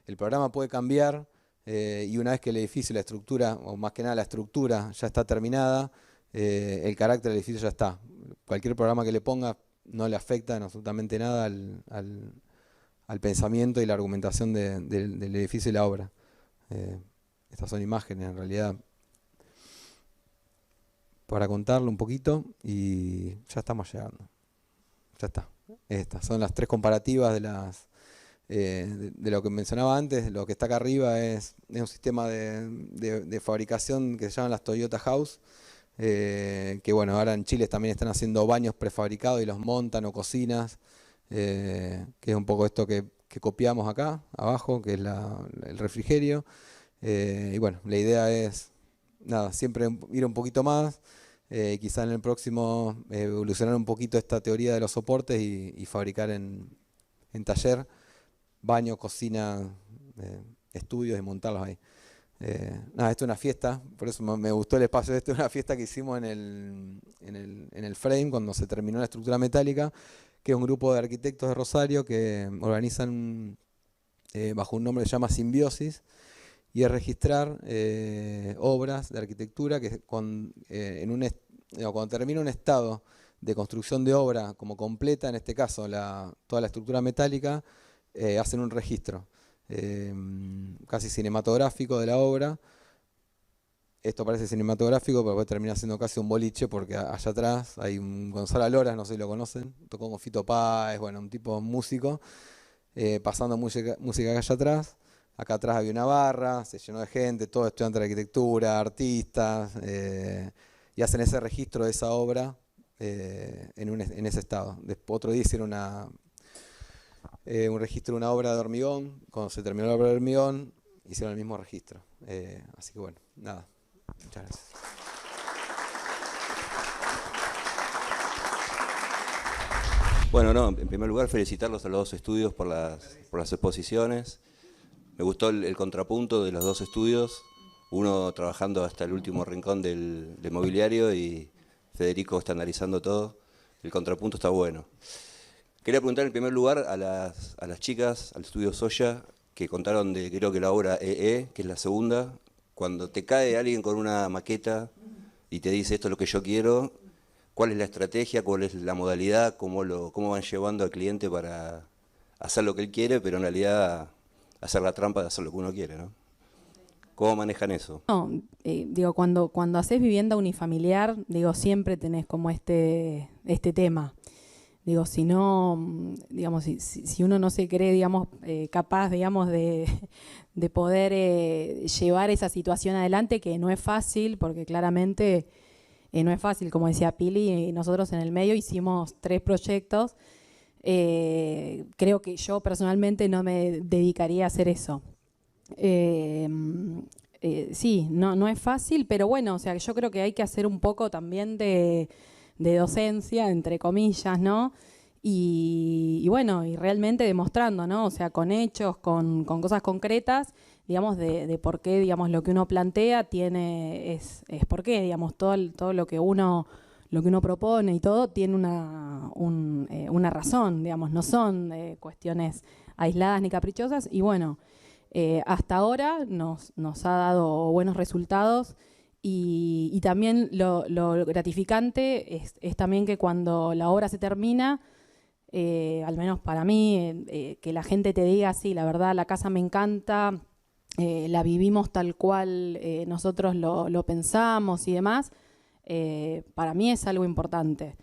el programa puede cambiar y una vez que el edificio, la estructura, o más que nada la estructura ya está terminada, el carácter del edificio ya está. Cualquier programa que le ponga no le afecta en absolutamente nada al pensamiento y la argumentación del edificio y la obra. Estas son imágenes en realidad para contarlo un poquito y ya estamos llegando. Ya está. Estas son las 3 comparativas de lo que mencionaba antes. Lo que está acá arriba es un sistema de fabricación que se llama las Toyota House, que bueno, ahora en Chile también están haciendo baños prefabricados y los montan, o cocinas, que es un poco esto que copiamos acá abajo, que es el refrigerio. Y bueno, la idea es, nada, siempre ir un poquito más, quizá en el próximo evolucionar un poquito esta teoría de los soportes y fabricar en taller, baño, cocina, estudios y montarlos ahí. Nada, esto es una fiesta, por eso me gustó el espacio. Esto es una fiesta que hicimos en el frame cuando se terminó la estructura metálica, que es un grupo de arquitectos de Rosario que organizan bajo un nombre que se llama Simbiosis, y es registrar obras de arquitectura que cuando termina un estado de construcción de obra como completa, en este caso toda la estructura metálica, hacen un registro casi cinematográfico de la obra. Esto parece cinematográfico, pero puede terminar siendo casi un boliche, porque allá atrás hay un Gonzalo Loras, no sé si lo conocen, tocó con Fito Páez, bueno, un tipo músico, pasando música allá atrás. Acá atrás había una barra, se llenó de gente, todos estudiantes de arquitectura, artistas, y hacen ese registro de esa obra en ese estado. Después, otro día hicieron un registro de una obra de hormigón. Cuando se terminó la obra de hormigón, hicieron el mismo registro. Así que bueno, nada. Muchas gracias. Bueno, no, en primer lugar felicitarlos a los 2 estudios por las exposiciones. Me gustó el contrapunto de los 2 estudios, uno trabajando hasta el último rincón del mobiliario y Federico estandarizando todo. El contrapunto está bueno. Quería preguntar en primer lugar a las chicas, al estudio Soya, que contaron de, creo que la obra EE, que es la segunda. Cuando te cae alguien con una maqueta y te dice esto es lo que yo quiero, ¿cuál es la estrategia, cuál es la modalidad, cómo van llevando al cliente para hacer lo que él quiere, pero en realidad hacer la trampa de hacer lo que uno quiere, ¿no? ¿Cómo manejan eso? No, digo, cuando haces vivienda unifamiliar, digo, siempre tenés como este tema. Digo, si no, digamos, si uno no se cree, digamos, capaz, digamos, de poder llevar esa situación adelante, que no es fácil, porque claramente no es fácil, como decía Pili, y nosotros en el medio hicimos 3 proyectos. Creo que yo personalmente no me dedicaría a hacer eso. Sí, no es fácil, pero bueno, o sea, yo creo que hay que hacer un poco también de docencia, entre comillas, ¿no? Y bueno, y realmente demostrando, ¿no? O sea, con hechos, con cosas concretas, digamos, de por qué, digamos, lo que uno plantea es por qué, digamos, todo lo que uno propone y todo tiene una razón, digamos, no son cuestiones aisladas ni caprichosas. Y bueno, hasta ahora nos ha dado buenos resultados y también lo gratificante es también que cuando la obra se termina, al menos para mí, que la gente te diga, sí, la verdad, la casa me encanta, la vivimos tal cual nosotros lo pensamos y demás. Para mí es algo importante.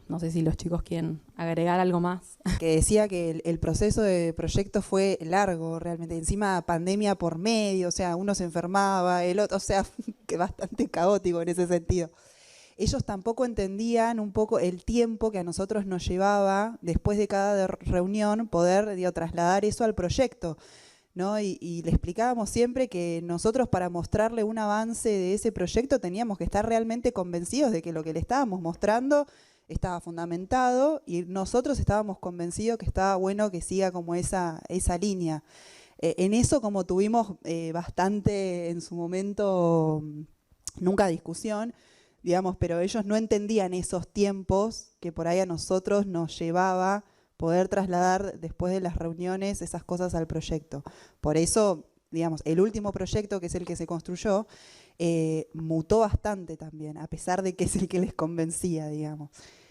No sé si los chicos quieren agregar algo más. Que decía que el proceso de proyecto fue largo realmente, encima pandemia por medio, o sea, uno se enfermaba, el otro, o sea, que bastante caótico en ese sentido. Ellos tampoco entendían un poco el tiempo que a nosotros nos llevaba, después de cada reunión, poder, digo, trasladar eso al proyecto, ¿no? Y le explicábamos siempre que nosotros, para mostrarle un avance de ese proyecto, teníamos que estar realmente convencidos de que lo que le estábamos mostrando estaba fundamentado, y nosotros estábamos convencidos que estaba bueno que siga como esa línea. En eso, como tuvimos bastante en su momento, nunca discusión, digamos, pero ellos no entendían esos tiempos que por ahí a nosotros nos llevaba poder trasladar después de las reuniones esas cosas al proyecto. Por eso, digamos, el último proyecto, que es el que se construyó, mutó bastante también, a pesar de que es el que les convencía, digamos.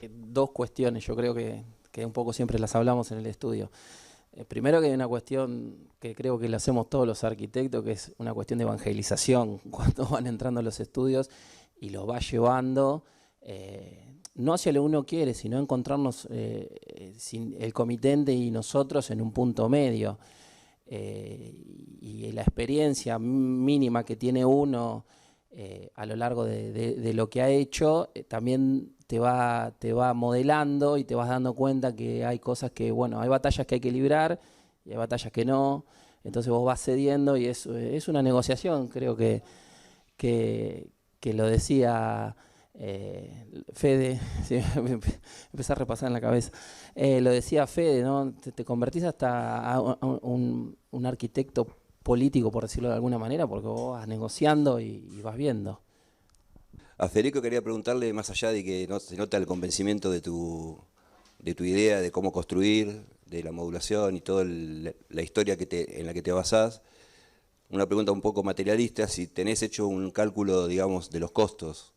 Dos cuestiones, yo creo que un poco siempre las hablamos en el estudio. Primero que hay una cuestión que creo que la hacemos todos los arquitectos, que es una cuestión de evangelización, cuando van entrando a los estudios y los va llevando, no hacia lo que uno quiere, sino encontrarnos el comitente y nosotros en un punto medio. Y la experiencia mínima que tiene uno a lo largo de lo que ha hecho, también te va modelando y te vas dando cuenta que hay cosas que, bueno, hay batallas que hay que librar y hay batallas que no, entonces vos vas cediendo y es una negociación, creo que lo decía Fede, sí, empecé a repasar en la cabeza, lo decía Fede, ¿no? Te convertís hasta a un arquitecto político, por decirlo de alguna manera, porque vos vas negociando y vas viendo. A Federico quería preguntarle, más allá de que se nota el convencimiento de tu idea, de cómo construir, de la modulación y toda la historia en la que te basás, una pregunta un poco materialista, si tenés hecho un cálculo, digamos, de los costos,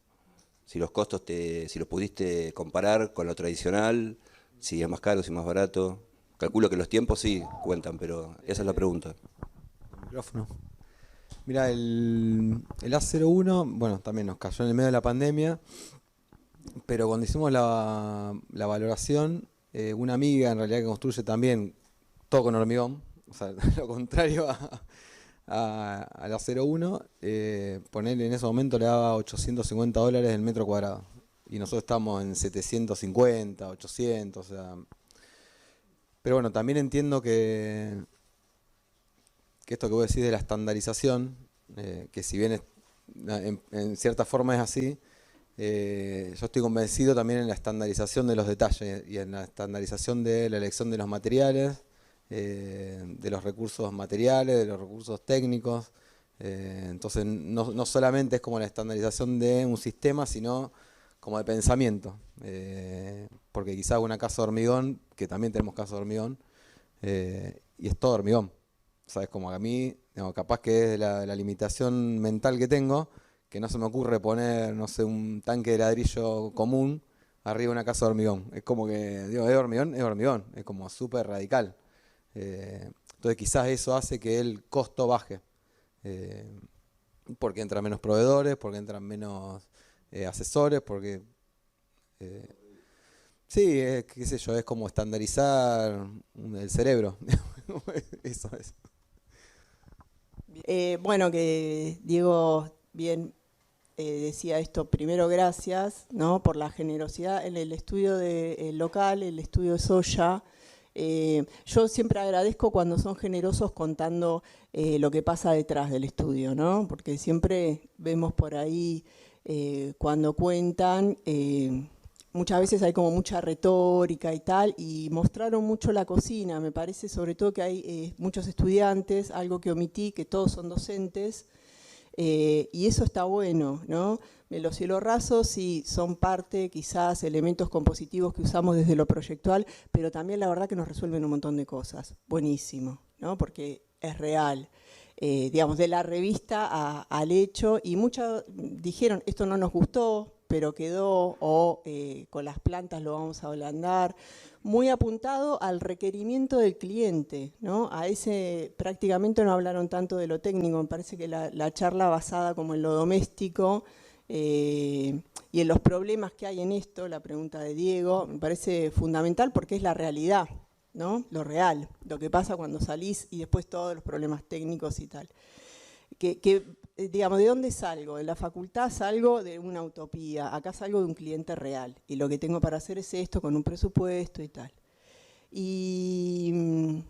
si los costos si los pudiste comparar con lo tradicional, si es más caro, si es más barato. Calculo que los tiempos sí cuentan, pero esa es la pregunta. Micrófono. Mira, el A01, bueno, también nos cayó en el medio de la pandemia, pero cuando hicimos la valoración, una amiga en realidad que construye también todo con hormigón, o sea, lo contrario al A01, ponerle en ese momento le daba $850 el metro cuadrado, y nosotros estamos en 750, 800, o sea... Pero bueno, también entiendo que esto que vos decís de la estandarización, que si bien en cierta forma es así, yo estoy convencido también en la estandarización de los detalles y en la estandarización de la elección de los materiales, de los recursos materiales, de los recursos técnicos. Entonces no solamente es como la estandarización de un sistema, sino como de pensamiento. Porque quizás una casa de hormigón, que también tenemos casa de hormigón, y es todo hormigón. ¿Sabes? Como a mí, digamos, capaz que es la limitación mental que tengo, que no se me ocurre poner, no sé, un tanque de ladrillo común arriba de una casa de hormigón. Es como que, digo, es hormigón, es como súper radical. Entonces quizás eso hace que el costo baje, porque entran menos proveedores, porque entran menos asesores, porque... sí, qué sé yo, es como estandarizar el cerebro. Eso es. Bueno, que Diego bien decía esto, primero gracias, ¿no?, por la generosidad en el estudio local, el estudio de Soya. Yo siempre agradezco cuando son generosos contando lo que pasa detrás del estudio, ¿no?, porque siempre vemos por ahí cuando cuentan, muchas veces hay como mucha retórica y tal, y mostraron mucho la cocina. Me parece sobre todo que hay muchos estudiantes, algo que omití, que todos son docentes, y eso está bueno, ¿no? Los cielos rasos sí son parte, quizás, elementos compositivos que usamos desde lo proyectual, pero también la verdad que nos resuelven un montón de cosas. Buenísimo, ¿no? Porque es real. Digamos, de la revista al hecho, y muchos dijeron, esto no nos gustó, pero quedó, o con las plantas lo vamos a ablandar, muy apuntado al requerimiento del cliente, ¿no? A ese prácticamente no hablaron tanto de lo técnico, me parece que la charla basada como en lo doméstico y en los problemas que hay en esto, la pregunta de Diego, me parece fundamental porque es la realidad, ¿no? Lo real, lo que pasa cuando salís y después todos los problemas técnicos y tal. Digamos, ¿de dónde salgo? De la facultad salgo de una utopía, acá salgo de un cliente real y lo que tengo para hacer es esto con un presupuesto y tal. Y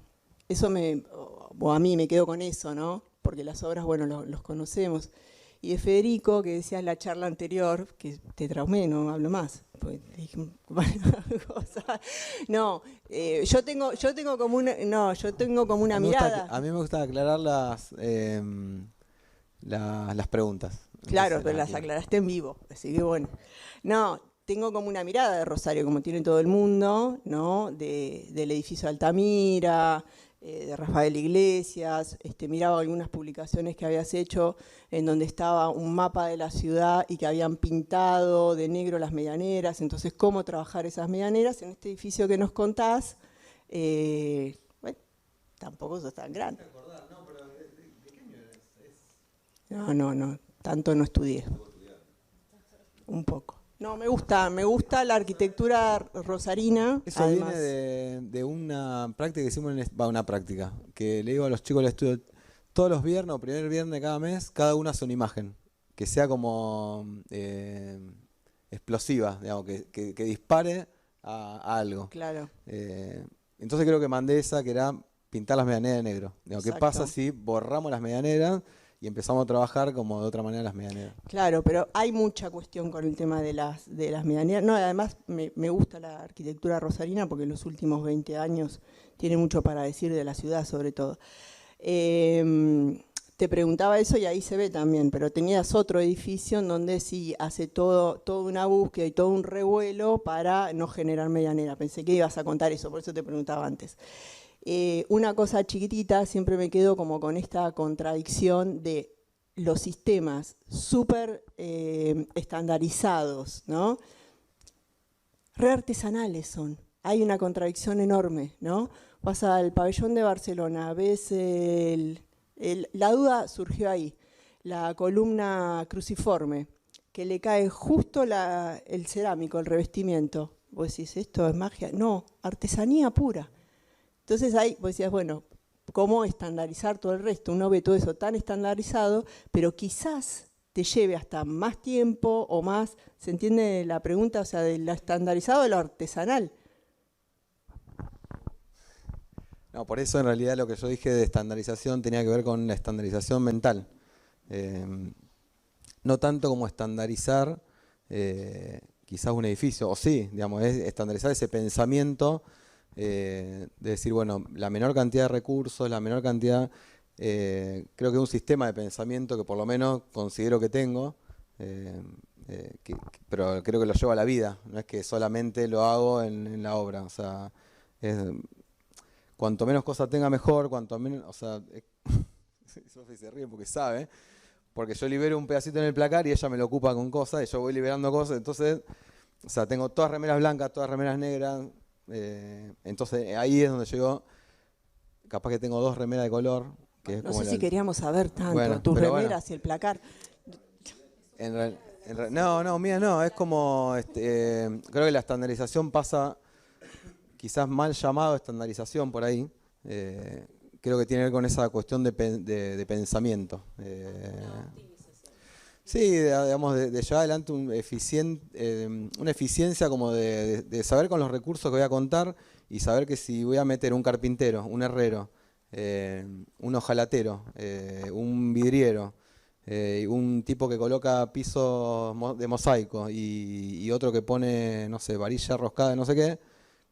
eso a mí me quedo con eso, ¿no? Porque las obras, bueno, los conocemos. Y de Federico, que decía en la charla anterior, que te traumé, no hablo más. Pues dije, no, yo tengo como una mirada. A mí me gusta aclarar las preguntas. Claro, Entonces, pero las aclaraste en vivo, así que bueno. No, tengo como una mirada de Rosario, como tiene todo el mundo, ¿no? Del edificio Altamira, de Rafael Iglesias. Miraba algunas publicaciones que habías hecho en donde estaba un mapa de la ciudad y que habían pintado de negro las medianeras. Entonces, ¿cómo trabajar esas medianeras en este edificio que nos contás? Bueno, tampoco sos tan grande. No, tanto no estudié. Un poco. No, me gusta la arquitectura rosarina. Eso además. viene de una práctica que hicimos una práctica, que le digo a los chicos del estudio, todos los viernes o primer viernes de cada mes, cada uno hace una imagen, que sea como explosiva, digamos, que dispare a algo. Claro. Entonces creo que mandé esa, que era pintar las medianeras de negro. Digo, ¿qué pasa si borramos las medianeras y empezamos a trabajar como de otra manera las medianeras? Claro, pero hay mucha cuestión con el tema de las medianeras. No, además me gusta la arquitectura rosarina porque en los últimos 20 años tiene mucho para decir de la ciudad, sobre todo. Te preguntaba eso y ahí se ve también, pero tenías otro edificio en donde sí hace toda una búsqueda y todo un revuelo para no generar medianera. Pensé que ibas a contar eso, por eso te preguntaba antes. Una cosa chiquitita, siempre me quedo como con esta contradicción de los sistemas súper estandarizados, ¿no? Re artesanales son. Hay una contradicción enorme, ¿no? Vas al pabellón de Barcelona, ves la duda surgió ahí, la columna cruciforme, que le cae justo el cerámico, el revestimiento. Vos decís, ¿esto es magia? No, artesanía pura. Entonces ahí vos decías, bueno, ¿cómo estandarizar todo el resto? Uno ve todo eso tan estandarizado, pero quizás te lleve hasta más tiempo o más, ¿se entiende la pregunta? O sea, de lo estandarizado a lo artesanal. No, por eso en realidad lo que yo dije de estandarización tenía que ver con la estandarización mental. No tanto como estandarizar quizás un edificio, o sí, digamos, es estandarizar ese pensamiento de decir, bueno, la menor cantidad de recursos, la menor cantidad, creo que un sistema de pensamiento que por lo menos considero que tengo, pero creo que lo llevo a la vida, no es que solamente lo hago en la obra, o sea, cuanto menos cosas tenga mejor, cuanto menos, o sea, Sofi se ríe porque sabe, porque yo libero un pedacito en el placar y ella me lo ocupa con cosas y yo voy liberando cosas, entonces, o sea, tengo todas remeras blancas, todas remeras negras, entonces ahí es donde yo digo, capaz que tengo 2 remeras de color, que es No como sé si queríamos saber tanto, bueno, tus pero remeras bueno. y el placar. No, mía no, es como, creo que la estandarización pasa, quizás mal llamado estandarización por ahí, creo que tiene que ver con esa cuestión de pensamiento. Sí, digamos, de llevar adelante una eficiencia como de saber con los recursos que voy a contar y saber que si voy a meter un carpintero, un herrero, un hojalatero, un vidriero, un tipo que coloca pisos de mosaico y otro que pone, no sé, varilla roscada, no sé qué,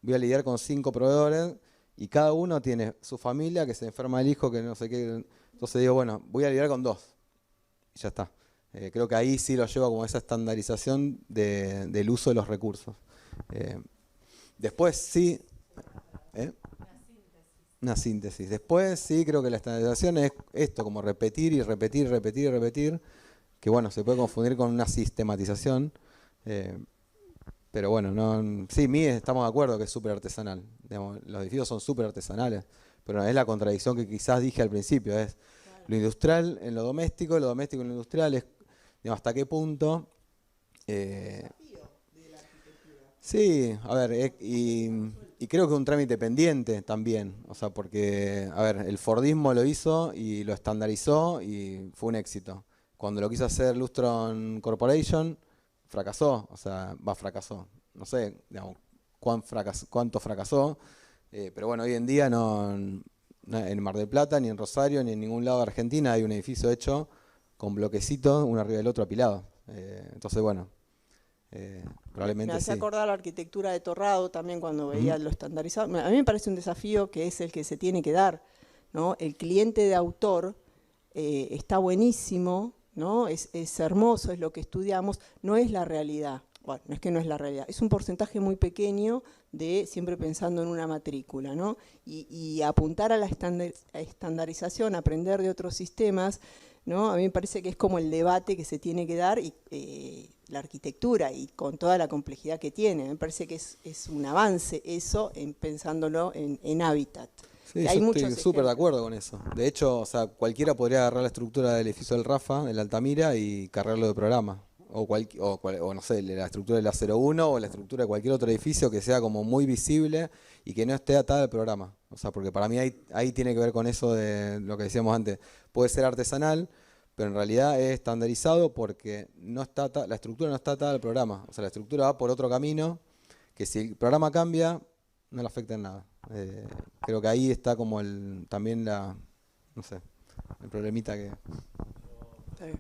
voy a lidiar con 5 proveedores y cada uno tiene su familia, que se enferma el hijo, que no sé qué. Entonces digo, bueno, voy a lidiar con 2 y ya está. Creo que ahí sí lo llevo como esa estandarización del uso de los recursos. Después sí. Una síntesis. Después sí creo que la estandarización es esto, como repetir y repetir, repetir y repetir, que bueno, se puede confundir con una sistematización. Pero bueno, sí, estamos de acuerdo que es súper artesanal. Digamos, los edificios son súper artesanales, pero es la contradicción que quizás dije al principio, es lo industrial en lo doméstico en lo industrial, es digamos, hasta qué punto. Sí, a ver, y creo que es un trámite pendiente también, o sea, porque, a ver, el Fordismo lo hizo y lo estandarizó y fue un éxito. Cuando lo quiso hacer Lustron Corporation, fracasó, o sea, fracasó. No sé, digamos, cuánto fracasó, pero bueno, hoy en día en Mar del Plata, ni en Rosario, ni en ningún lado de Argentina hay un edificio hecho con bloquecitos uno arriba del otro apilado. Entonces, bueno, probablemente Me hace sí. acordar la arquitectura de Torrado también cuando veía lo estandarizado. A mí me parece un desafío que es el que se tiene que dar, ¿no? El cliente de autor está buenísimo ¿no? Es hermoso, es lo que estudiamos, no es la realidad. Bueno, no es que no es la realidad, es un porcentaje muy pequeño de siempre pensando en una matrícula, ¿no? Y apuntar a la estandarización, aprender de otros sistemas, ¿no? A mí me parece que es como el debate que se tiene que dar, y la arquitectura, y con toda la complejidad que tiene. Me parece que es un avance eso, pensándolo en hábitat. Sí, yo estoy súper de acuerdo con eso. De hecho, o sea, cualquiera podría agarrar la estructura del edificio del Rafa, del Altamira, y cargarlo de programa. O no sé, la estructura de la 01 o la estructura de cualquier otro edificio que sea como muy visible y que no esté atada al programa. O sea, porque para mí ahí tiene que ver con eso de lo que decíamos antes. Puede ser artesanal, pero en realidad es estandarizado porque no está la estructura no está atada al programa. O sea, la estructura va por otro camino que si el programa cambia, no le afecta en nada. Creo que ahí está como también no sé, el problemita que... Está bien.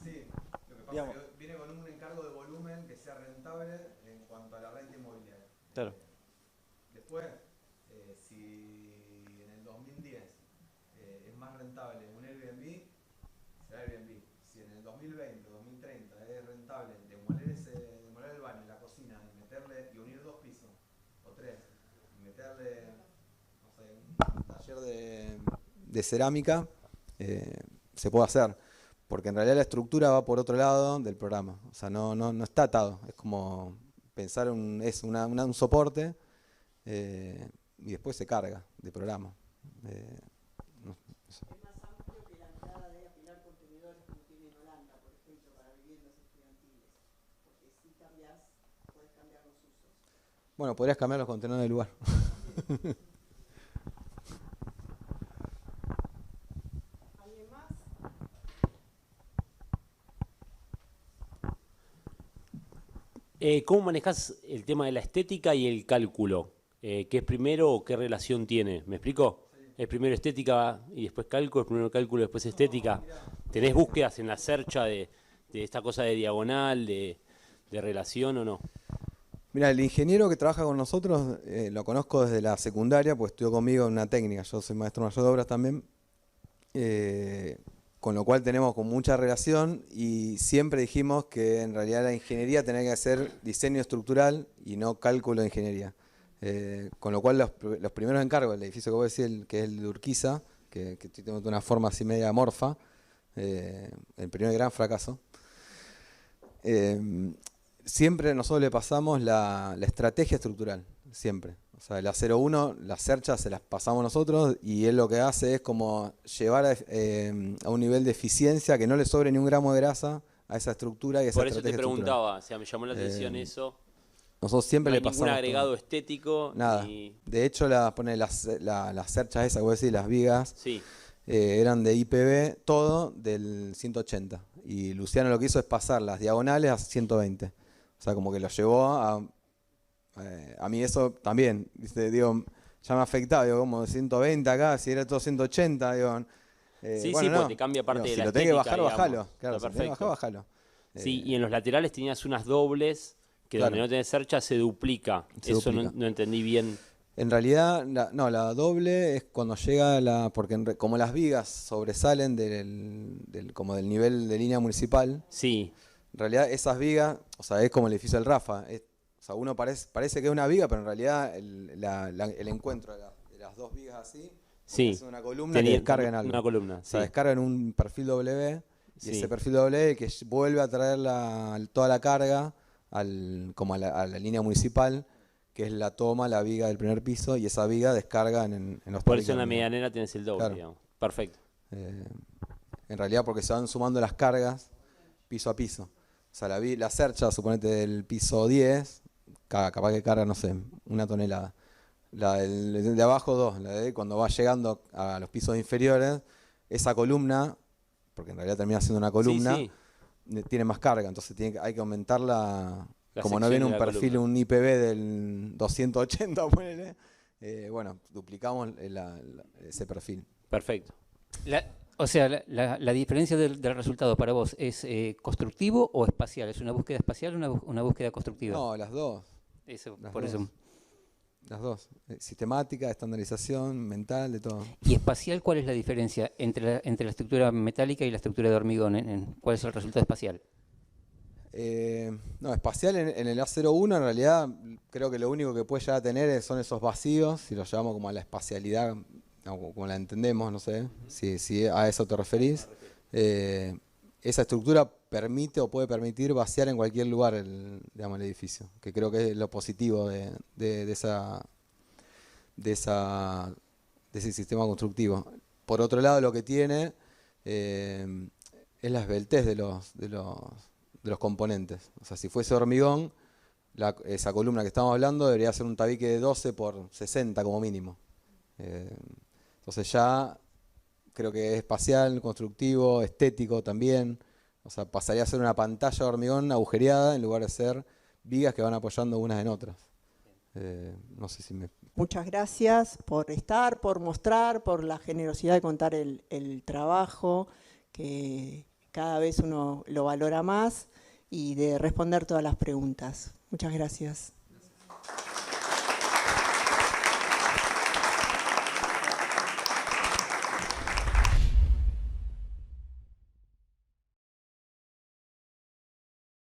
Sí. Lo que pasa es que viene con un encargo de volumen que sea rentable en cuanto a la renta inmobiliaria. Claro. Después, si en el 2010 es más rentable un Airbnb, será Airbnb. Si en el 2020 o 2030 es rentable demoler el baño y la cocina y unir 2 pisos o 3 y meterle, no sé, un taller de cerámica, se puede hacer, porque en realidad la estructura va por otro lado del programa, o sea, no está atado, es como pensar es un soporte y después se carga de programa. No sé. Es más amplio que la mirada de apilar contenedores como tiene en Holanda, por ejemplo, para viviendas estudiantiles, porque si cambias, puedes cambiar los usos. Bueno, podrías cambiar los contenedores de lugar. ¿Alguien más? ¿Cómo manejás el tema de la estética y el cálculo? ¿Qué es primero o qué relación tiene? ¿Me explico? Sí. ¿Es primero estética y después cálculo? ¿Es primero cálculo y después estética? ¿Tenés búsquedas en la searcha de esta cosa de diagonal, de relación o no? Mira, el ingeniero que trabaja con nosotros lo conozco desde la secundaria, pues estudió conmigo en una técnica. Yo soy maestro mayor de obras también. Con lo cual tenemos con mucha relación y siempre dijimos que en realidad la ingeniería tenía que hacer diseño estructural y no cálculo de ingeniería. Con lo cual los primeros encargos del edificio que voy a decir, que es el de Urquiza, que tiene una forma así media amorfa, el primer gran fracaso, siempre nosotros le pasamos la estrategia estructural, siempre. O sea, la 01, las cerchas se las pasamos nosotros y él lo que hace es como llevar a un nivel de eficiencia que no le sobre ni un gramo de grasa a esa estructura y a esa Por eso te estructural. preguntaba, o sea, me llamó la atención eso. Nosotros siempre no hay le pasamos ningún agregado todo. estético. Nada. De hecho, las cerchas esas, voy a decir, las vigas, Sí. eran de IPB, todo del 180. Y Luciano lo que hizo es pasar las diagonales a 120. O sea, como que lo llevó a mí eso también, digo, ya me afectaba, digo, como 120 acá, si era todo 180, digo... Sí, bueno, sí, porque te cambia parte de la si lo tenés que estética, bajar, digamos. bajalo. Claro, si lo tenés que bajar, bajalo. Sí, y en los laterales tenías unas dobles que Claro. donde no tenés cercha se duplica. Eso duplica. No entendí bien. En realidad, la doble es cuando llega porque como las vigas sobresalen como del nivel de línea municipal, Sí, en realidad esas vigas, o sea, es como el edificio del Rafa, o sea, uno parece que es una viga, pero en realidad el encuentro de las dos vigas así, sí. es una columna que descarga en algo. Una columna, O sea, sí. descarga en un perfil W, y Sí. ese perfil W que vuelve a traer toda la carga como a la línea municipal, que es la toma, la viga del primer piso, y esa viga descarga en los Por eso en la tabiques, medianera tenés el doble, Claro. digamos. Perfecto. En realidad porque se van sumando las cargas piso a piso. O sea, la cercha, suponete del piso 10, capaz que carga, no sé, 1 tonelada. La de abajo 2, la de cuando va llegando a los pisos inferiores, esa columna, porque en realidad termina siendo una columna, Sí, tiene más carga, entonces hay que aumentarla. La Como no sección viene de un la perfil, columna. un IPB del 280, ponele, bueno, duplicamos ese perfil. Perfecto. O sea, la diferencia del resultado para vos es constructivo o espacial. ¿Es una búsqueda espacial o una búsqueda constructiva? No, las dos. Eso, Las por dos. eso. las dos. Sistemática, estandarización, mental, de todo. ¿Y espacial cuál es la diferencia entre la estructura metálica y la estructura de hormigón? ¿Cuál es el resultado espacial? No, espacial en el A01 en realidad creo que lo único que puede llegar a tener son esos vacíos, si lo llamamos como a la espacialidad, como la entendemos, no sé, si a eso te referís. Esa estructura permite o puede permitir vaciar en cualquier lugar el edificio, que creo que es lo positivo de ese sistema constructivo. Por otro lado, lo que tiene es la esbeltez de los componentes. O sea, si fuese hormigón, esa columna que estamos hablando debería ser un tabique de 12 por 60 como mínimo. Entonces ya creo que es espacial, constructivo, estético también. O sea, pasaría a ser una pantalla de hormigón agujereada en lugar de ser vigas que van apoyando unas en otras. No sé si me... Muchas gracias por estar, por mostrar, por la generosidad de contar el trabajo, que cada vez uno lo valora más, y de responder todas las preguntas. Muchas gracias.